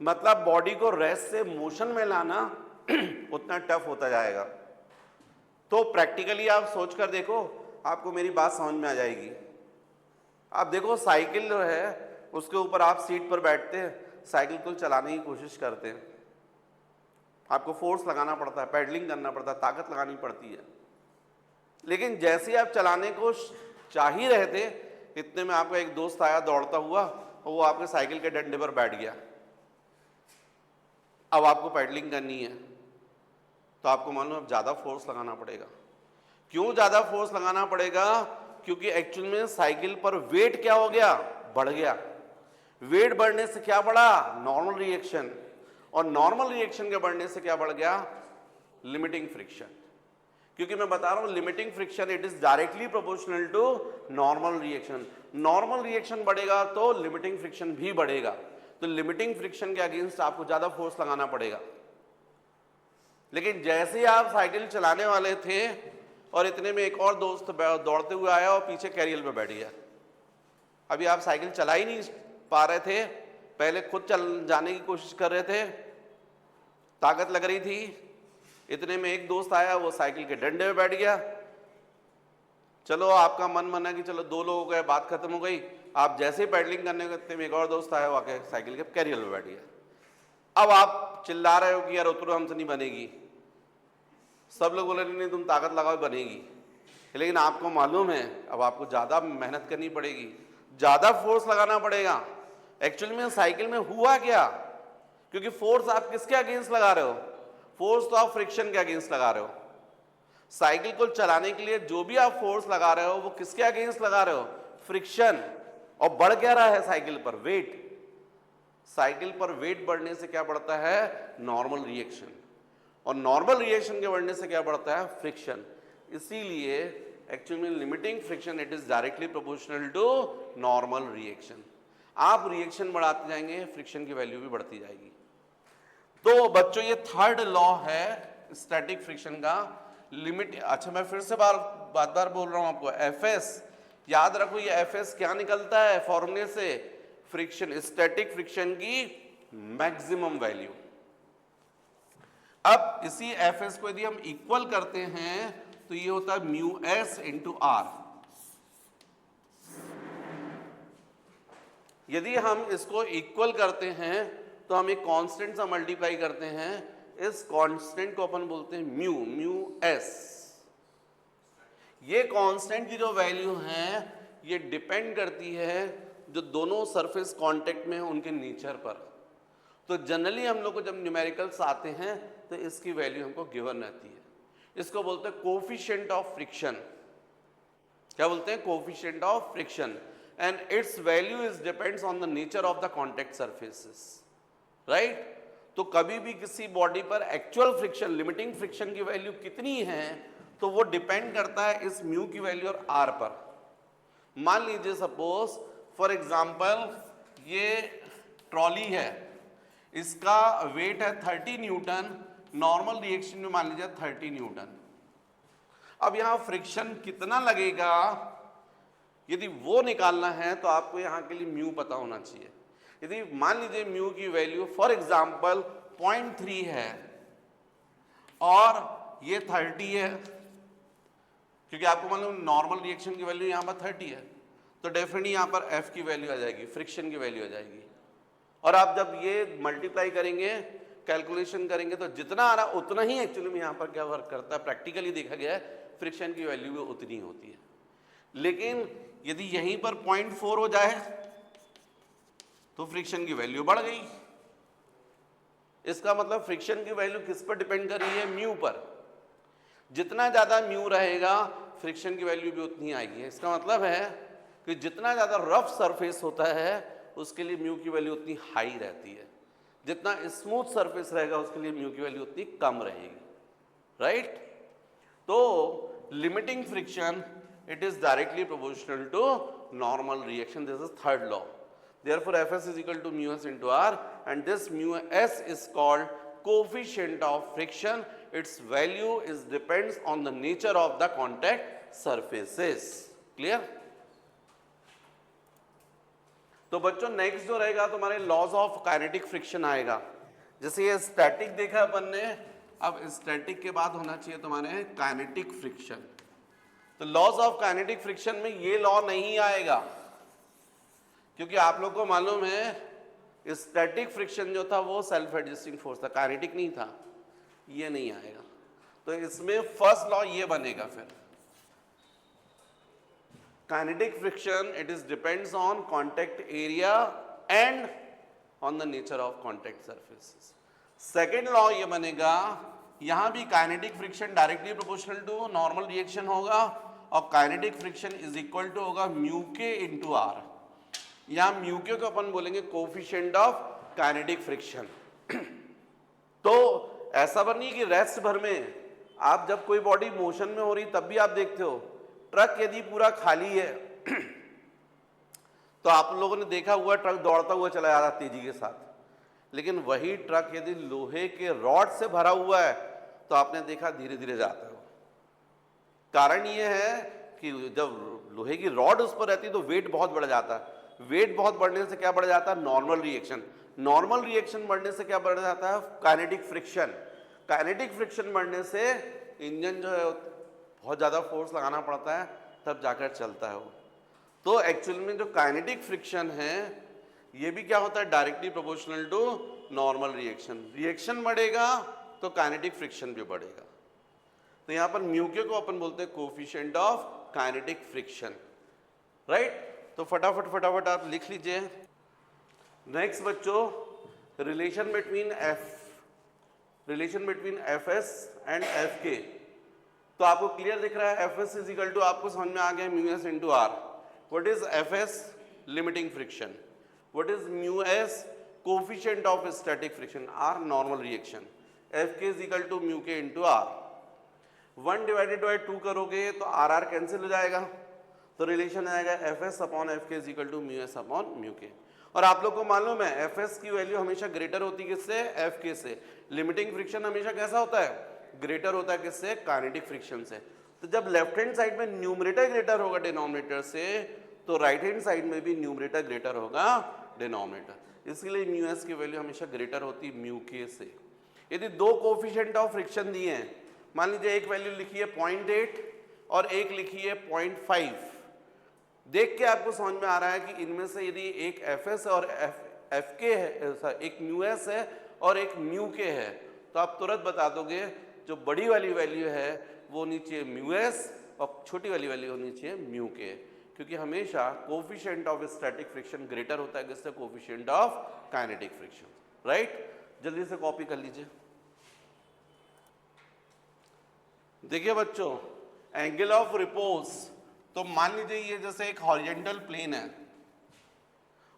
मतलब बॉडी को रेस्ट से मोशन में लाना उतना टफ होता जाएगा। तो प्रैक्टिकली आप सोच कर देखो, आपको मेरी बात समझ में आ जाएगी। आप देखो साइकिल जो है उसके ऊपर आप सीट पर बैठते हैं, साइकिल को चलाने की कोशिश करते हैं, आपको फोर्स लगाना पड़ता है, पेडलिंग करना पड़ता है, ताकत लगानी पड़ती है, लेकिन जैसे आप चलाने को चाह ही रहे थे इतने में आपका एक दोस्त आया दौड़ता हुआ और वो आपके साइकिल के डंडे पर बैठ गया। अब आपको पेडलिंग करनी है तो आपको मालूम अब ज़्यादा फोर्स लगाना पड़ेगा। क्यों ज़्यादा फोर्स लगाना पड़ेगा? क्योंकि एक्चुअल में साइकिल पर वेट क्या हो गया, बढ़ गया। वेट बढ़ने से क्या बढ़ा, नॉर्मल रिएक्शन, और नॉर्मल रिएक्शन के बढ़ने से क्या बढ़ गया, लिमिटिंग फ्रिक्शन। क्योंकि मैं बता रहा हूं limiting friction it is directly proportional to normal reaction. Normal reaction बढ़ेगा तो लिमिटिंग फ्रिक्शन भी बढ़ेगा, तो लिमिटिंग फ्रिक्शन के अगेंस्ट आपको ज्यादा फोर्स लगाना पड़ेगा। लेकिन जैसे आप साइकिल चलाने वाले थे और इतने में एक और दोस्त दौड़ते हुए आया और पीछे कैरियर पे बैठ गया। अभी आप साइकिल चला ही नहीं पा रहे थे, पहले खुद चल जाने की कोशिश कर रहे थे, ताकत लग रही थी, इतने में एक दोस्त आया, वो साइकिल के डंडे में बैठ गया। चलो आपका मन मना कि चलो दो लोग हो गए, बात खत्म हो गई। आप जैसे ही पैडलिंग करने गए में एक और दोस्त आया, वो आके साइकिल के कैरियर में बैठ गया। अब आप चिल्ला रहे हो कि यार उतरो, हमसे नहीं बनेगी। सब लोग बोले नहीं तुम ताकत लगाओ बनेगी, लेकिन आपको मालूम है अब आपको ज्यादा मेहनत करनी पड़ेगी, ज्यादा फोर्स लगाना पड़ेगा। एक्चुअली में साइकिल में हुआ क्या, क्योंकि फोर्स आप किसके अगेंस्ट लगा रहे हो, फोर्स तो आप फ्रिक्शन के अगेंस्ट लगा रहे हो। साइकिल को चलाने के लिए जो भी आप फोर्स लगा रहे हो वो किसके अगेंस्ट लगा रहे हो, फ्रिक्शन। और बढ़ क्या रहा है साइकिल पर, वेट। साइकिल पर वेट बढ़ने से क्या बढ़ता है, नॉर्मल रिएक्शन, और नॉर्मल रिएक्शन के बढ़ने से क्या बढ़ता है, फ्रिक्शन। इसीलिए एक्चुअली में limiting friction it is directly proportional to normal reaction. आप रिएक्शन बढ़ाते जाएंगे, फ्रिक्शन की वैल्यू भी बढ़ती जाएगी। तो बच्चों ये थर्ड लॉ है स्टैटिक फ्रिक्शन का, लिमिट। अच्छा मैं फिर से बार बोल रहा हूं आपको, एफएस याद रखो, ये एफएस क्या निकलता है फॉर्मूले से, फ्रिक्शन, स्टैटिक फ्रिक्शन की मैक्सिमम वैल्यू। अब इसी एफएस को यदि हम इक्वल करते हैं तो ये होता है म्यू एस इंटू आर। यदि हम इसको इक्वल करते हैं तो हम एक कांस्टेंट से मल्टीप्लाई करते हैं, इस कांस्टेंट को अपन बोलते हैं म्यू, म्यू एस। ये कांस्टेंट की जो वैल्यू है ये डिपेंड करती है जो दोनों सरफेस कांटेक्ट में हैं उनके नेचर पर। तो जनरली हम लोग को जब न्यूमेरिकल्स आते हैं तो इसकी वैल्यू हमको गिवन रहती है, इसको बोलते हैं कोफिशिएंट ऑफ फ्रिक्शन। क्या बोलते हैं, coefficient of friction, and it's value is depends on the nature of the contact surfaces, right. तो कभी भी किसी बॉडी पर एक्चुअल फ्रिक्शन, लिमिटिंग फ्रिक्शन की वैल्यू कितनी है तो वो डिपेंड करता है इस म्यू की वैल्यू और आर पर। मान लीजिए सपोज फॉर एग्जांपल ये ट्रॉली है, इसका वेट है 30 न्यूटन, नॉर्मल रिएक्शन में मान लीजिए 30 न्यूटन। अब यहां फ्रिक्शन कितना लगेगा यदि वो निकालना है तो आपको यहां के लिए म्यू पता होना चाहिए। यदि मान लीजिए म्यू की वैल्यू फॉर एग्जांपल 0.3 है और ये 30 है, क्योंकि आपको मालूम नॉर्मल रिएक्शन की वैल्यू यहां पर 30 है, तो डेफिनेटली यहां पर एफ की वैल्यू आ जाएगी, फ्रिक्शन की वैल्यू आ जाएगी। और आप जब ये मल्टीप्लाई करेंगे, कैलकुलेशन करेंगे, तो जितना आ रहा उतना ही एक्चुअली में यहां पर क्या वर्क करता है, प्रैक्टिकली देखा गया है फ्रिक्शन की वैल्यू भी उतनी होती है। लेकिन यदि यहीं पर 0.4 हो जाए तो फ्रिक्शन की वैल्यू बढ़ गई। इसका मतलब फ्रिक्शन की वैल्यू किस पर डिपेंड कर रही है, म्यू पर। जितना ज्यादा म्यू रहेगा फ्रिक्शन की वैल्यू भी उतनी आएगी। इसका मतलब है कि जितना ज्यादा रफ सरफेस होता है उसके लिए म्यू की वैल्यू उतनी हाई रहती है, जितना स्मूथ सरफेस रहेगा उसके लिए म्यू की वैल्यू उतनी कम रहेगी, राइट। तो limiting friction it is directly proportional to normal reaction. This is third law. Therefore, Fs is equal to mu s into R, and this mu s is called coefficient of friction. Its value is depends on the nature of the contact surfaces. Clear? तो बच्चों next जो रहेगा तुम्हारे laws of kinetic friction आएगा. जैसे ये static देखा अपन ने, अब स्टैटिक के बाद होना चाहिए तुम्हारे काइनेटिक फ्रिक्शन. तो लॉज ऑफ काइनेटिक फ्रिक्शन में ये लॉ नहीं आएगा, क्योंकि आप लोग को मालूम है स्टैटिक फ्रिक्शन जो था वो सेल्फ एडजस्टिंग फोर्स था, काइनेटिक नहीं था. ये नहीं आएगा. तो इसमें फर्स्ट लॉ ये बनेगा. फिर kinetic friction it is depends on contact area and on the nature of contact surfaces. Second law ये बनेगा, यहां भी kinetic friction directly proportional to normal reaction होगा और kinetic friction is equal to होगा म्यू के इंटू आर. यहां mu K को अपन बोलेंगे कोफिशिएंट ऑफ काइनेटिक फ्रिक्शन. तो ऐसा पर नहीं कि रेस्ट भर में आप जब कोई बॉडी मोशन में हो रही तब भी आप देखते हो, ट्रक यदि पूरा खाली है तो आप लोगों ने देखा हुआ ट्रक दौड़ता हुआ चला जा रहा तेजी के साथ. लेकिन वही ट्रक यदि लोहे के रॉड से भरा हुआ है तो आपने देखा धीरे धीरे जाता है. कारण ये है कि जब लोहे की रॉड उस पर रहती है तो वेट बहुत बढ़ जाता है. वेट बहुत बढ़ने से क्या बढ़ जाता है? Normal reaction. नॉर्मल रिएक्शन बढ़ने से क्या बढ़ जाता है? Kinetic friction. काइनेटिक फ्रिक्शन बढ़ने से इंजन जो है बहुत ज़्यादा फोर्स लगाना पड़ता है तब जाकर चलता है वो. तो एक्चुअल में जो काइनेटिक फ्रिक्शन है ये भी क्या होता है? Directly proportional to normal reaction. Reaction बढ़ेगा तो काइनेटिक फ्रिक्शन भी बढ़ेगा. तो यहां पर म्यू के को अपन बोलते हैं coefficient of kinetic friction. Right? तो फटाफट आप लिख लीजिए. नेक्स्ट बच्चों, relation between F S and F K. तो आपको क्लियर दिख रहा है F S is equal to, आपको समझ में आ गया, mu S into R. What is F S? Limiting friction. What is mu s? Coefficient of static friction. R normal reaction. Fk is equal to mu k into R. 1 divided by 2 करोगे तो RR cancel हो जाएगा. तो relation आएगा Fs upon Fk is equal to mu s upon mu k. और आप लोग को मालूम है Fs की वैल्यू हमेशा ग्रेटर होती है किससे? Fk से. लिमिटिंग फ्रिक्शन हमेशा कैसा होता है? ग्रेटर होता है किससे? काइनेटिक फ्रिक्शन से. तो जब लेफ्ट हैंड साइड में न्यूमरेटर ग्रेटर होगा डिनोमिनेटर से तो राइट हैंड साइड में भी न्यूमरेटर ग्रेटर होगा डिनोमिनेटर. इसलिए म्यू एस की वैल्यू हमेशा ग्रेटर होती म्यू के से. यदि दो कोफिशिएंट ऑफ फ्रिक्शन दिए हैं, मान लीजिए एक वैल्यू लिखी है 0.8 और एक लिखी है 0.5, देख के आपको समझ में आ रहा है कि इनमें से यदि एक एफ एस और एफ के है, एक म्यू एस है और एक म्यू के है, तो आप तुरंत बता दोगे जो बड़ी वाली वैल्यू है वो होनी चाहिए म्यू एस और छोटी वाली वैल्यू होनी चाहिए म्यू के. क्योंकि हमेशा coefficient of static friction greater होता है किससे? Coefficient of kinetic friction. Right? जल्दी से कॉपी कर लीजिए. देखिए बच्चों, एंगल ऑफ रिपोज, तो मान लीजिए ये जैसे एक हॉरिजॉन्टल प्लेन है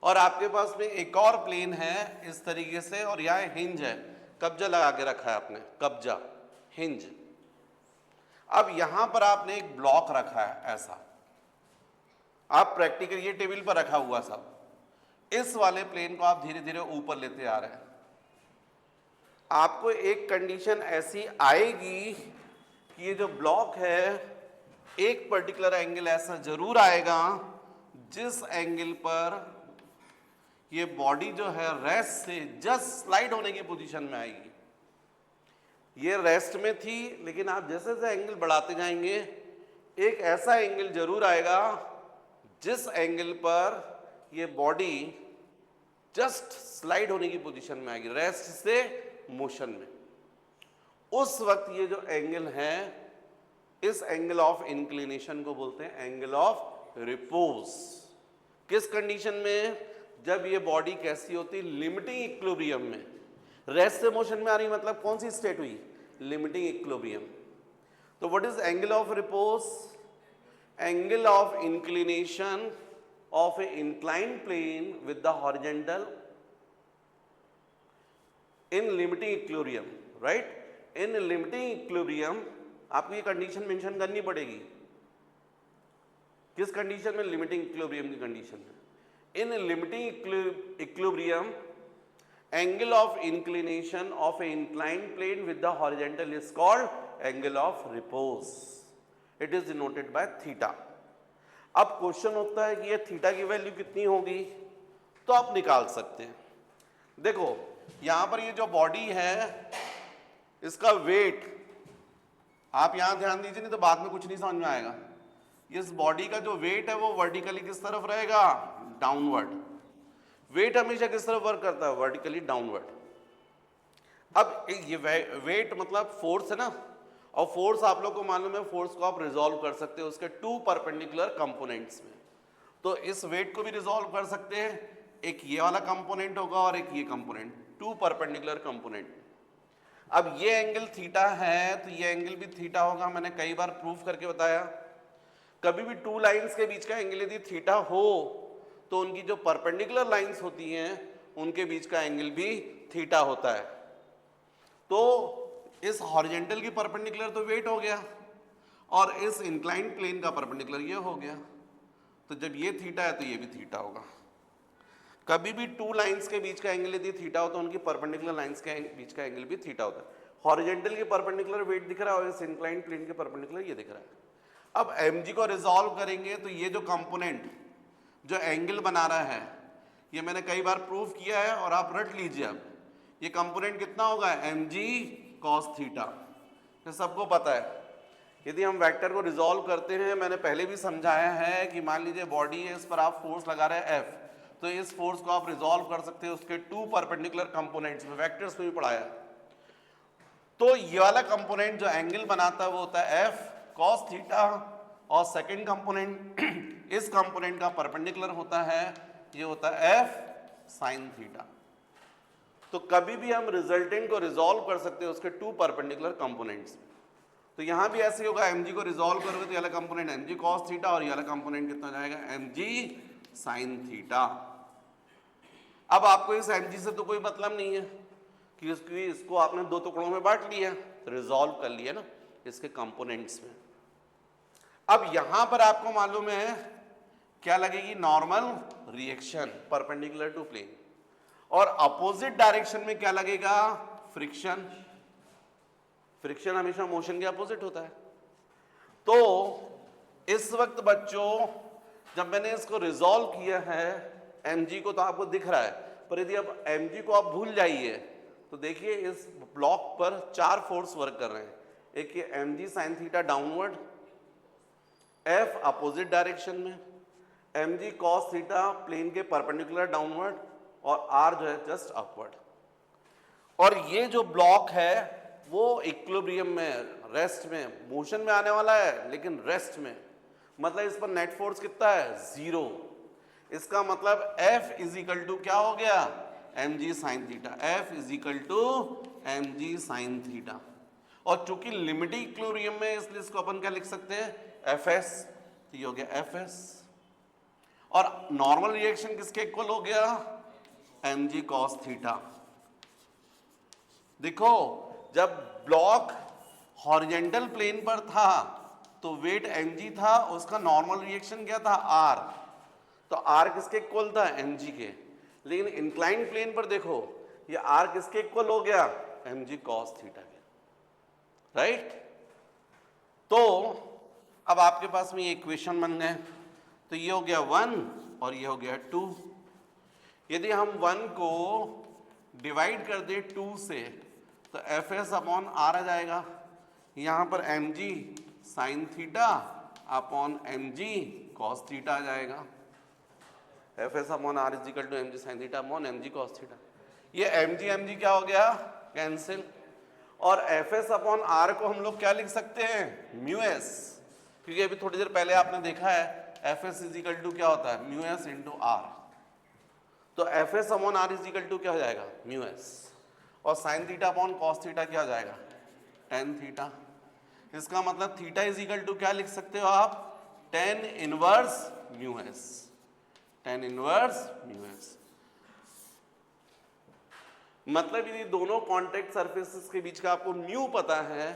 और आपके पास में एक और प्लेन है इस तरीके से और यहाँ हिंज है, कब्जा लगा के रखा है आपने, कब्जा, हिंज. अब यहां पर आपने एक ब्लॉक रखा है ऐसा, आप प्रैक्टिकल ये टेबल पर रखा हुआ सब, इस वाले प्लेन को आप धीरे धीरे ऊपर लेते आ रहे हैं. आपको एक कंडीशन ऐसी आएगी कि ये जो ब्लॉक है एक पर्टिकुलर एंगल ऐसा जरूर आएगा जिस एंगल पर ये बॉडी जो है रेस्ट से जस्ट स्लाइड होने की पोजीशन में आएगी. ये रेस्ट में थी लेकिन आप जैसे जैसे एंगल बढ़ाते जाएंगे एक ऐसा एंगल जरूर आएगा जिस एंगल पर ये बॉडी जस्ट स्लाइड होने की पोजीशन में आएगी, रेस्ट से मोशन में. उस वक्त ये जो एंगल है इस एंगल ऑफ इंक्लिनेशन को बोलते हैं एंगल ऑफ रिपोज. किस कंडीशन में? जब ये बॉडी कैसी होती? लिमिटिंग इक्विलिब्रियम में. रेस्ट से मोशन में आ रही मतलब कौन सी स्टेट हुई? Limiting equilibrium. तो what is angle of repose? Angle of inclination of a inclined plane with the horizontal in limiting equilibrium. Right? In limiting equilibrium आपको ये कंडीशन मेंशन करनी पड़ेगी. किस कंडीशन में? लिमिटिंग इक्विलिब्रियम की कंडीशन में. In limiting equilibrium angle of inclination of a inclined plane with the horizontal is called angle of repose, it is denoted by theta. अब question होता है कि ये थीटा की वैल्यू कितनी होगी, तो आप निकाल सकते हैं। देखो यहां पर ये जो बॉडी है इसका वेट आप यहां ध्यान दीजिए, नहीं तो बाद में कुछ नहीं समझ में आएगा। इस बॉडी का जो वेट है वो वर्टिकली किस तरफ रहेगा, डाउनवर्ड। वेट हमेशा किस तरफ वर्क करता है, वर्टिकली डाउनवर्ड। अब ये वेट मतलब फोर्स है ना, और फोर्स आप लोग को मालूम है, फोर्स को आप रिजॉल्व कर सकते हो उसके टू परपेंडिकुलर कंपोनेंट्स में। तो इस वेट को भी रिजॉल्व कर सकते हैं, एक ये वाला कंपोनेंट होगा और एक ये कंपोनेंट, टू परपेंडिकुलर कंपोनेंट। अब ये एंगल थीटा है तो ये एंगल भी थीटा होगा, मैंने कई बार प्रूफ करके बताया। कभी भी टू लाइंस के बीच का एंगल यदि थीटा हो तो उनकी जो परपेंडिकुलर लाइंस होती हैं उनके बीच का एंगल भी थीटा होता है। तो इस हॉरिजेंटल की परपेंडिकुलर तो वेट हो गया, और इस इंक्लाइंड प्लेन का परपेंडिकुलर ये हो गया। तो जब ये थीटा है तो ये भी थीटा होगा। कभी भी टू लाइंस के बीच का एंगल यदि थीटा हो तो उनकी परपेंडिकुलर लाइंस के बीच का एंगल भी थीटा होता है। हॉरिजेंटल के परपेंडिकुलर वेट दिख रहा है और इस इंक्लाइंड प्लेन के परपेंडिकुलर ये दिख रहा है। अब mg को रिजॉल्व करेंगे तो ये जो कंपोनेंट जो एंगल बना रहा है, ये मैंने कई बार प्रूव किया है और आप रट लीजिए। अब ये कंपोनेंट कितना होगा, mg cos थीटा, ये सबको पता है। यदि हम वेक्टर को रिजॉल्व करते हैं, मैंने पहले भी समझाया है कि मान लीजिए बॉडी है, इस पर आप फोर्स लगा रहे हैं F, तो इस फोर्स को आप रिजॉल्व कर सकते हैं उसके टू परपेंडिकुलर कंपोनेंट्स में, वेक्टर्स में भी पढ़ाया। तो ये वाला कंपोनेंट जो एंगल बनाता है वो होता है F cos थीटा, और सेकंड कंपोनेंट इस कंपोनेंट का परपेंडिकुलर होता है, ये होता है F sin थीटा। तो कभी भी हम रिजल्टेंट को रिजॉल्व कर सकते हैं उसके टू परपेंडिकुलर कंपोनेंट्स में। तो यहां भी ऐसे होगा, mg को रिजॉल्व करोगे तो ये वाला कंपोनेंट mg cos थीटा और ये वाला कंपोनेंट कितना जाएगा, mg sin थीटा। अब आपको इस mg से तो कोई मतलब नहीं है कि इसको आपने दो टुकड़ों में बांट लिया, तो रिजॉल्व कर लिया ना इसके कंपोनेंट्स में। अब यहां पर आपको मालूम है क्या लगेगी, normal reaction perpendicular to plane, और अपोजिट डायरेक्शन में क्या लगेगा, फ्रिक्शन। फ्रिक्शन हमेशा मोशन के अपोजिट होता है। तो इस वक्त बच्चों जब मैंने इसको रिजॉल्व किया है, mg को तो आपको दिख रहा है, पर यदि अब mg को आप भूल जाइए तो देखिए इस ब्लॉक पर चार फोर्स वर्क कर रहे हैं। एक ये mg sin theta downward, F opposite direction में, mg cos थीटा प्लेन के परपेंडिकुलर डाउनवर्ड, और R जो है जस्ट अपवर्ड। और ये जो ब्लॉक है वो इक्विलिब्रियम में, रेस्ट में, मोशन में आने वाला है लेकिन रेस्ट में, मतलब इस पर नेट फोर्स कितना है, 0। इसका मतलब F इज इक्वल टू क्या हो गया, mg sin theta, F is equal to mg sin theta. और चूंकि लिमिटिंग इक्विलिब्रियम में, इसलिए इसको अपन क्या लिख सकते हैं, Fs, तो ये हो गया Fs। और नॉर्मल रिएक्शन किसके इक्वल हो गया, mg cos थीटा। देखो जब ब्लॉक हॉरिजेंटल प्लेन पर था तो वेट mg था, उसका नॉर्मल रिएक्शन क्या था, r, तो r किसके इक्वल था, mg के। लेकिन इंक्लाइंड प्लेन पर देखो ये r किसके इक्वल हो गया, mg cos थीटा के, राइट। तो अब आपके पास में ये इक्वेशन बन गए, तो ये हो गया 1 और ये हो गया 2। यदि हम 1 को डिवाइड कर दे 2 से तो Fs अपॉन R आ जाएगा, यहाँ पर mg sin theta upon mg cos theta आ जाएगा। Fs upon R is equal to mg sin theta upon mg cos theta. ये mg क्या हो गया, कैंसिल, और Fs अपॉन R को हम लोग क्या लिख सकते हैं, μs, क्योंकि अभी थोड़ी देर पहले आपने देखा है Fs इज इक्वल टू क्या होता है, μs इंटू R। तो Fs upon R is equal to क्या हो जाएगा, μs, और sine theta upon cos theta क्या हो जाएगा, tan थीटा। इसका मतलब थीटा इज इक्वल टू क्या लिख सकते हो आप, tan inverse μs, tan inverse μs। मतलब यदि दोनों कॉन्टेक्ट सरफेसेस के बीच का आपको म्यू पता है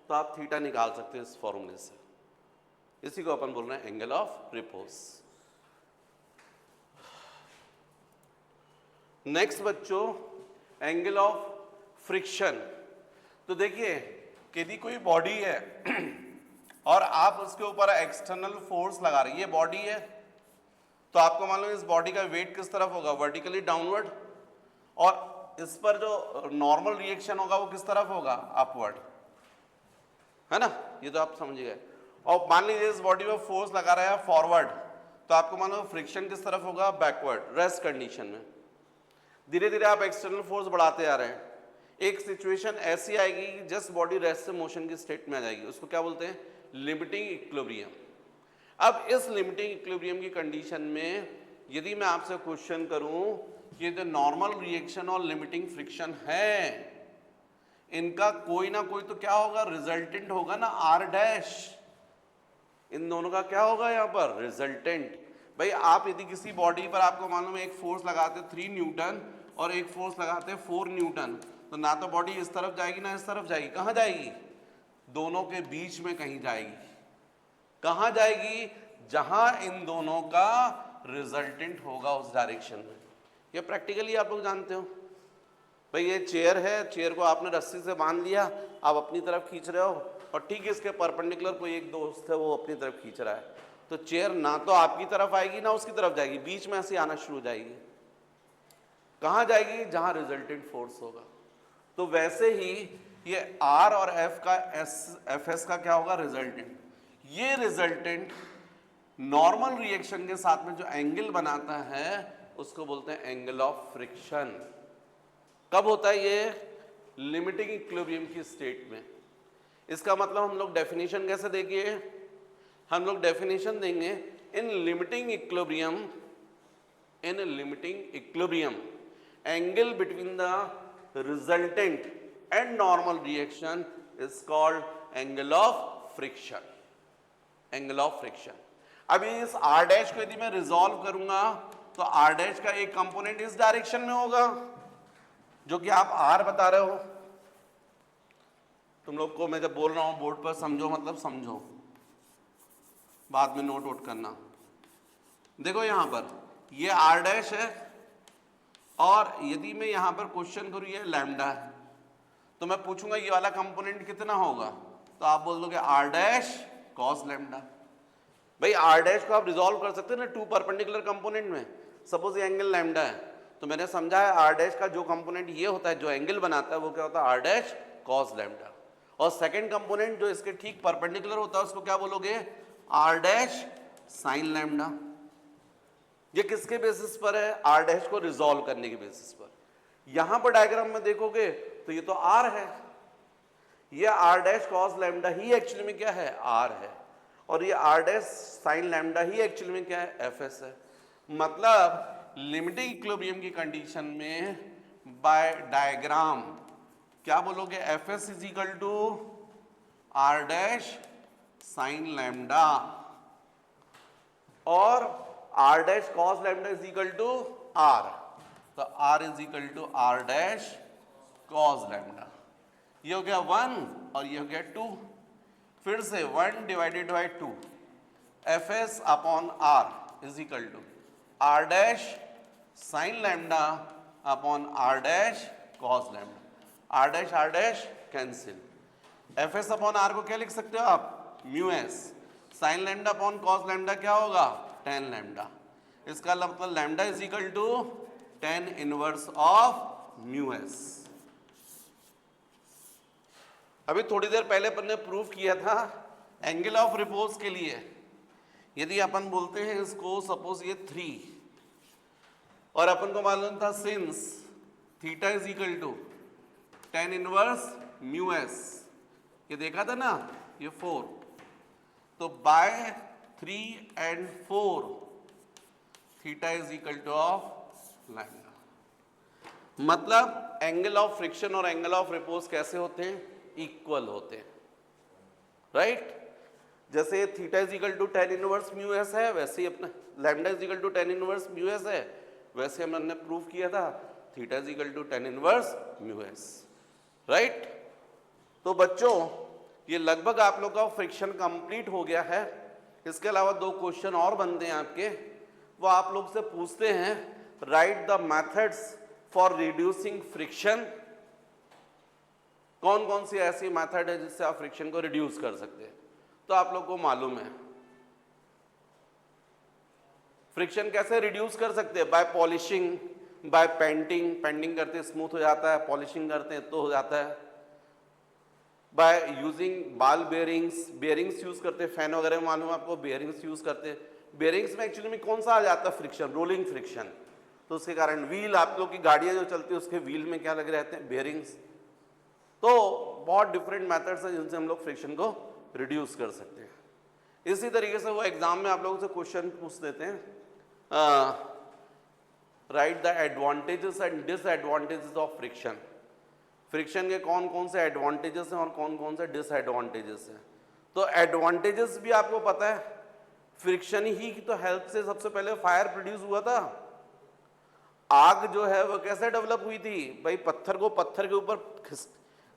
तो आप थीटा निकाल सकते हो इस फॉर्मूले से। इसी को अपन बोल रहे हैं एंगल ऑफ रिपोज। नेक्स्ट बच्चों, एंगल ऑफ फ्रिक्शन। तो देखिए कि यदि कोई बॉडी है और आप उसके ऊपर एक्सटर्नल फोर्स लगा रहे हैं, ये बॉडी है, तो आपको मालूम है इस बॉडी का वेट किस तरफ होगा, वर्टिकली डाउनवर्ड, और इस पर जो नॉर्मल रिएक्शन होगा वो किस तरफ होगा, अपवर्ड, है ना, ये तो आप समझ गए। और मान लीजिए इस बॉडी में फोर्स लगा रहा है फॉरवर्ड, तो आपको मालूम है फ्रिक्शन किस तरफ होगा, बैकवर्ड, रेस्ट कंडीशन में। धीरे धीरे आप एक्सटर्नल फोर्स बढ़ाते आ रहे हैं, एक सिचुएशन ऐसी आएगी जस्ट बॉडी रेस्ट से मोशन की स्टेट में आ जाएगी, उसको क्या बोलते हैं, लिमिटिंग इक्विलिब्रियम। अब इस लिमिटिंग इक्विलिब्रियम की कंडीशन में यदि मैं आपसे क्वेश्चन करूं कि जो नॉर्मल रिएक्शन और लिमिटिंग फ्रिक्शन है, इनका कोई ना कोई तो क्या होगा, रिजल्टेंट होगा ना, आर डैश। इन दोनों का क्या होगा यहाँ पर, रिजल्टेंट। भाई आप यदि किसी बॉडी पर आपको मालूम है एक फोर्स लगाते 3 न्यूटन और एक फोर्स लगाते 4 न्यूटन, तो ना तो बॉडी इस तरफ जाएगी ना इस तरफ जाएगी, कहाँ जाएगी, दोनों के बीच में कहीं जाएगी। कहाँ जाएगी, जहां इन दोनों का रिजल्टेंट होगा उस डायरेक्शन में। ये प्रैक्टिकली आप लोग जानते हो। भाई ये चेयर है, चेयर को आपने रस्सी से बांध लिया, आप अपनी तरफ खींच रहे हो, और ठीक इसके परपेंडिकुलर कोई एक दोस्त है वो अपनी तरफ खींच रहा है, तो चेयर ना तो आपकी तरफ आएगी ना उसकी तरफ जाएगी, बीच में ऐसे आना शुरू हो जाएगी। कहाँ जाएगी, जहां रिजल्टेंट फोर्स होगा। तो वैसे ही ये आर और एफ का एफ एस का क्या होगा, रिजल्टेंट। ये रिजल्टेंट नॉर्मल रिएक्शन के साथ में जो एंगल बनाता है उसको बोलते हैं एंगल ऑफ फ्रिक्शन। कब होता है ये, लिमिटिंग इक्विलिब्रियम की स्टेट में। इसका मतलब हम लोग डेफिनेशन कैसे देंगे, हम लोग डेफिनेशन देंगे इन limiting equilibrium, in limiting equilibrium angle between the resultant and normal reaction is called angle of friction, angle of friction. अभी इस आर डैश को यदि मैं रिजॉल्व करूंगा तो आर डैश का एक कंपोनेंट इस डायरेक्शन में होगा जो कि आप आर बता रहे हो। तुम लोग को मैं जब बोल रहा हूं बोर्ड पर समझो मतलब समझो, बाद में नोट आउट करना। देखो यहां पर ये आर डैश है, और यदि मैं यहां पर क्वेश्चन करूं ये लैम्डा है, तो मैं पूछूंगा ये वाला कंपोनेंट कितना होगा, तो आप बोल दोगे आर डैश कॉस लैम्डा। भाई आर डैश को आप रिजॉल्व कर सकते हैं ना 2 परपेंडिकुलर कंपोनेंट में। सपोज ये एंगल लैम्डा है, तो मैंने समझा है आर डैश का जो कंपोनेंट ये होता है, जो एंगल बनाता है, वो क्या होता है, आर डैश कॉस लैम्डा। और सेकंड कंपोनेंट जो इसके ठीक परपेंडिकुलर होता है उसको क्या बोलोगे, आर डैश साइन लैम्डा। ये किसके बेसिस पर है, आर डैश को रिजॉल्व करने के बेसिस पर। यहां पर डायग्राम में देखोगे तो ये तो आर है, ये आर डैश कॉस लैम्डा ही एक्चुअली में क्या है, आर है, और ये आर डैश साइन लैम्डा ही एक्चुअली में क्या है, एफ एस है। मतलब लिमिटिंग इक्विलिब्रियम की कंडीशन में बाय डायग्राम क्या बोलोगे, F S is equal to R dash sine lambda, और R dash cos lambda is equal to R, तो R is equal to R dash cos lambda. ये हो गया 1 और ये हो गया 2, फिर से 1 divided by 2, F S upon R is equal to R dash sine lambda upon R dash cos lambda. R dash cancel, F S upon R को क्या लिख सकते हो आप, mu S, sine lambda upon cos lambda क्या होगा, tan lambda. इसका मतलब lambda is equal to tan inverse of mu S. अभी थोड़ी देर पहले अपन ने प्रूव किया था एंगल ऑफ रिपोज के लिए, यदि अपन बोलते हैं इसको सपोज ये 3, और अपन को मालूम था since theta is equal to tan inverse mu S, ये देखा था ना, ये 4, तो बाय 3 and 4 theta is equal to of lambda. मतलब एंगल ऑफ फ्रिक्शन और एंगल ऑफ रिपोज कैसे होते हैं, इक्वल होते हैं, राइट। जैसे theta is equal to tan inverse mu S है, वैसे ही अपना lambda is equal to tan inverse mu S है, वैसे हमने प्रूव किया था theta is equal to tan inverse mu S, right. तो बच्चों ये लगभग आप लोग का फ्रिक्शन कंप्लीट हो गया है। इसके अलावा 2 क्वेश्चन और बनते हैं आपके, वो आप लोग से पूछते हैं right the methods for reducing friction, कौन कौन सी ऐसी मेथड है जिससे आप फ्रिक्शन को रिड्यूस कर सकते हैं? तो आप लोग को मालूम है फ्रिक्शन कैसे रिड्यूस कर सकते हैं? By polishing, by painting, painting करते स्मूथ हो जाता है, पॉलिशिंग करते हैं तो हो जाता है। By using ball bearings, bearings use करते हैं, फैन वगैरह में मालूम है आपको बेयरिंग्स यूज करते हैं। बेयरिंग्स में एक्चुअली में कौन सा आ जाता है? Friction, rolling friction. तो उसके कारण व्हील, आप लोग की गाड़ियां जो चलती है उसके व्हील में क्या लगे रहते हैं? बेयरिंग्स। तो बहुत डिफरेंट मेथड्स हैं जिनसे हम लोग फ्रिक्शन को रिड्यूस कर सकते हैं। इसी तरीके से वो एग्जाम में आप लोगों से क्वेश्चन पूछ देते हैं, right the advantages and disadvantages of friction. Friction के कौन कौन से एडवांटेजेस हैं और कौन कौन से डिसएडवांटेजेस हैं। तो एडवांटेजेस भी आपको पता है, फ्रिक्शन ही की तो हेल्प से सबसे पहले फायर प्रोड्यूस हुआ था। आग जो है वो कैसे डेवलप हुई थी भाई? पत्थर को पत्थर के ऊपर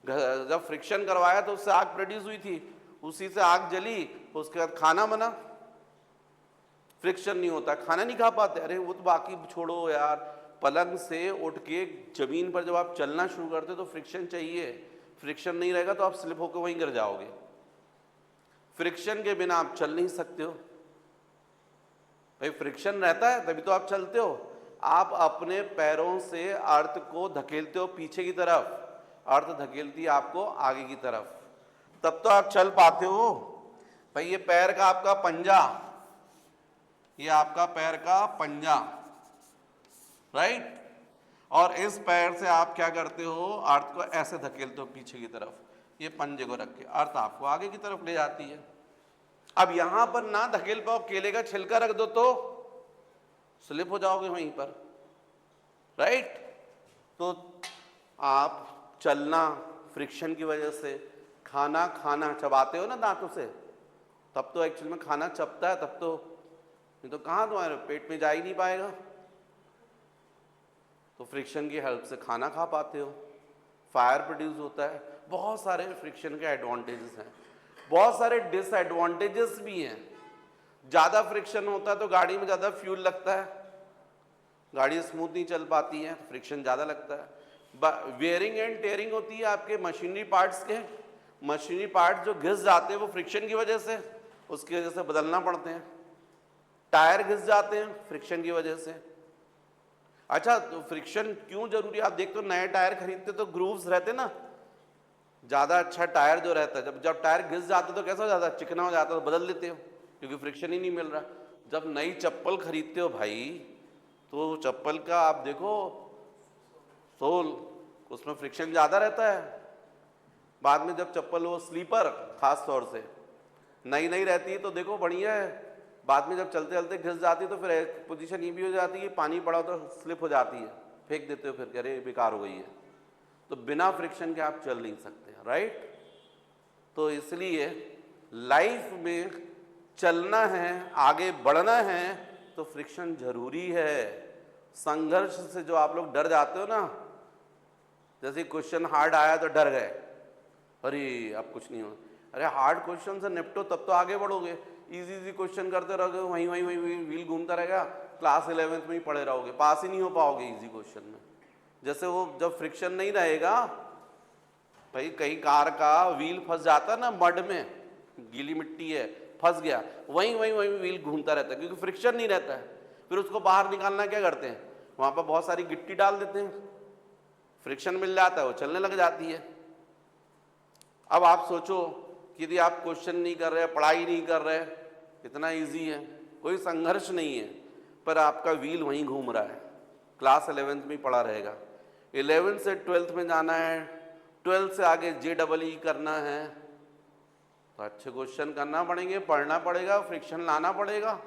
जब फ्रिक्शन करवाया तो उससे आग प्रोड्यूस हुई थी, उसी से आग जली, उसके बाद खाना बना। फ्रिक्शन नहीं होता खाना नहीं खा पाते। अरे वो तो बाकी छोड़ो यार, पलंग से उठ के जमीन पर जब आप चलना शुरू करते हो तो फ्रिक्शन चाहिए। फ्रिक्शन नहीं रहेगा तो आप स्लिप होकर वहीं गिर जाओगे। फ्रिक्शन के बिना आप चल नहीं सकते हो भाई, फ्रिक्शन रहता है तभी तो आप चलते हो। आप अपने पैरों से अर्थ को धकेलते हो पीछे की तरफ, अर्थ धकेलती है आपको आगे की तरफ, तब तो आप चल पाते हो भाई। ये पैर का आपका पंजा, ये आपका पैर का पंजा, राइट। और इस पैर से आप क्या करते हो? अर्थ को ऐसे धकेलते हो पीछे की तरफ, ये पंजे को रख के अर्थ आपको आगे की तरफ ले जाती है। अब यहां पर ना धकेल पाओ, केले का छिलका रख दो तो स्लिप हो जाओगे वहीं पर, राइट। तो आप चलना फ्रिक्शन की वजह से, खाना खाना चबाते हो ना दांतों से, तब तो एक्चुअली में खाना चबता है, तब तो, नहीं तो कहाँ तुम्हारे पेट में जा ही नहीं पाएगा। तो फ्रिक्शन की हेल्प से खाना खा पाते हो, फायर प्रोड्यूस होता है। बहुत सारे फ्रिक्शन के एडवांटेजेस हैं, बहुत सारे डिसएडवांटेजेस भी हैं। ज़्यादा फ्रिक्शन होता है तो गाड़ी में ज़्यादा फ्यूल लगता है, गाड़ी स्मूथ नहीं चल पाती है, फ्रिक्शन ज़्यादा लगता है। वेयरिंग एंड टेयरिंग होती है आपके मशीनरी पार्ट्स के, मशीनरी पार्ट जो घिस जाते हैं वो फ्रिक्शन की वजह से, उसकी वजह से बदलना पड़ते हैं। टायर घिस जाते हैं फ्रिक्शन की वजह से। अच्छा, तो फ्रिक्शन क्यों जरूरी? आप देखते हो नए टायर खरीदते तो ग्रूव्स रहते ना, ज़्यादा अच्छा टायर जो रहता है, जब टायर घिस जाते तो कैसा हो जाता है? चिकना हो जाता है, तो बदल देते हो क्योंकि फ्रिक्शन ही नहीं मिल रहा। जब नई चप्पल खरीदते हो भाई, तो चप्पल का आप देखो सोल, उसमें फ्रिक्शन ज़्यादा रहता है। बाद में जब चप्पल वो स्लीपर खास तौर से नई नई रहती है तो देखो बढ़िया है, बाद में जब चलते चलते घिस जाती है तो फिर एक पोजीशन ये भी हो जाती है, पानी पड़ा तो स्लिप हो जाती है, फेंक देते हो, फिर अरे बेकार हो गई है। तो बिना फ्रिक्शन के आप चल नहीं सकते, राइट। तो इसलिए लाइफ में चलना है, आगे बढ़ना है तो फ्रिक्शन जरूरी है। संघर्ष से जो आप लोग डर जाते हो ना, जैसे क्वेश्चन हार्ड आया तो डर गए, अरे अब कुछ नहीं हो, अरे हार्ड क्वेश्चन से निपटो तब तो आगे बढ़ोगे। इजी क्वेश्चन करते रहोगे, वहीं वहीं वहीं व्हील घूमता रहेगा, क्लास 11th में ही पढ़े रहोगे, पास ही नहीं हो पाओगे इजी क्वेश्चन में। जैसे वो जब फ्रिक्शन नहीं रहेगा भाई, कहीं कार का व्हील फंस जाता ना मड में, गीली मिट्टी है, फंस गया, वहीं वहीं वहीं व्हील घूमता रहता है क्योंकि फ्रिक्शन नहीं रहता है। फिर उसको बाहर निकालना क्या करते हैं? वहाँ पर बहुत सारी गिट्टी डाल देते हैं, फ्रिक्शन मिल जाता है, वो चलने लग जाती है। अब आप सोचो कि यदि आप क्वेश्चन नहीं कर रहे, पढ़ाई नहीं कर रहे, इतना इजी है, कोई संघर्ष नहीं है, पर आपका व्हील वहीं घूम रहा है, क्लास 11th में पढ़ा रहेगा, 11th से 12th में जाना है, 12th से आगे JEE करना है, तो अच्छे क्वेश्चन करना पड़ेंगे, पढ़ना पड़ेगा, फ्रिक्शन लाना पड़ेगा,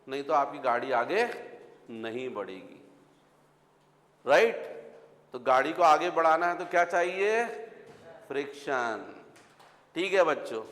नहीं तो आपकी गाड़ी आगे नहीं बढ़ेगी, राइट। तो गाड़ी को आगे बढ़ाना है तो क्या चाहिए? फ्रिक्शन। ठीक है बच्चों।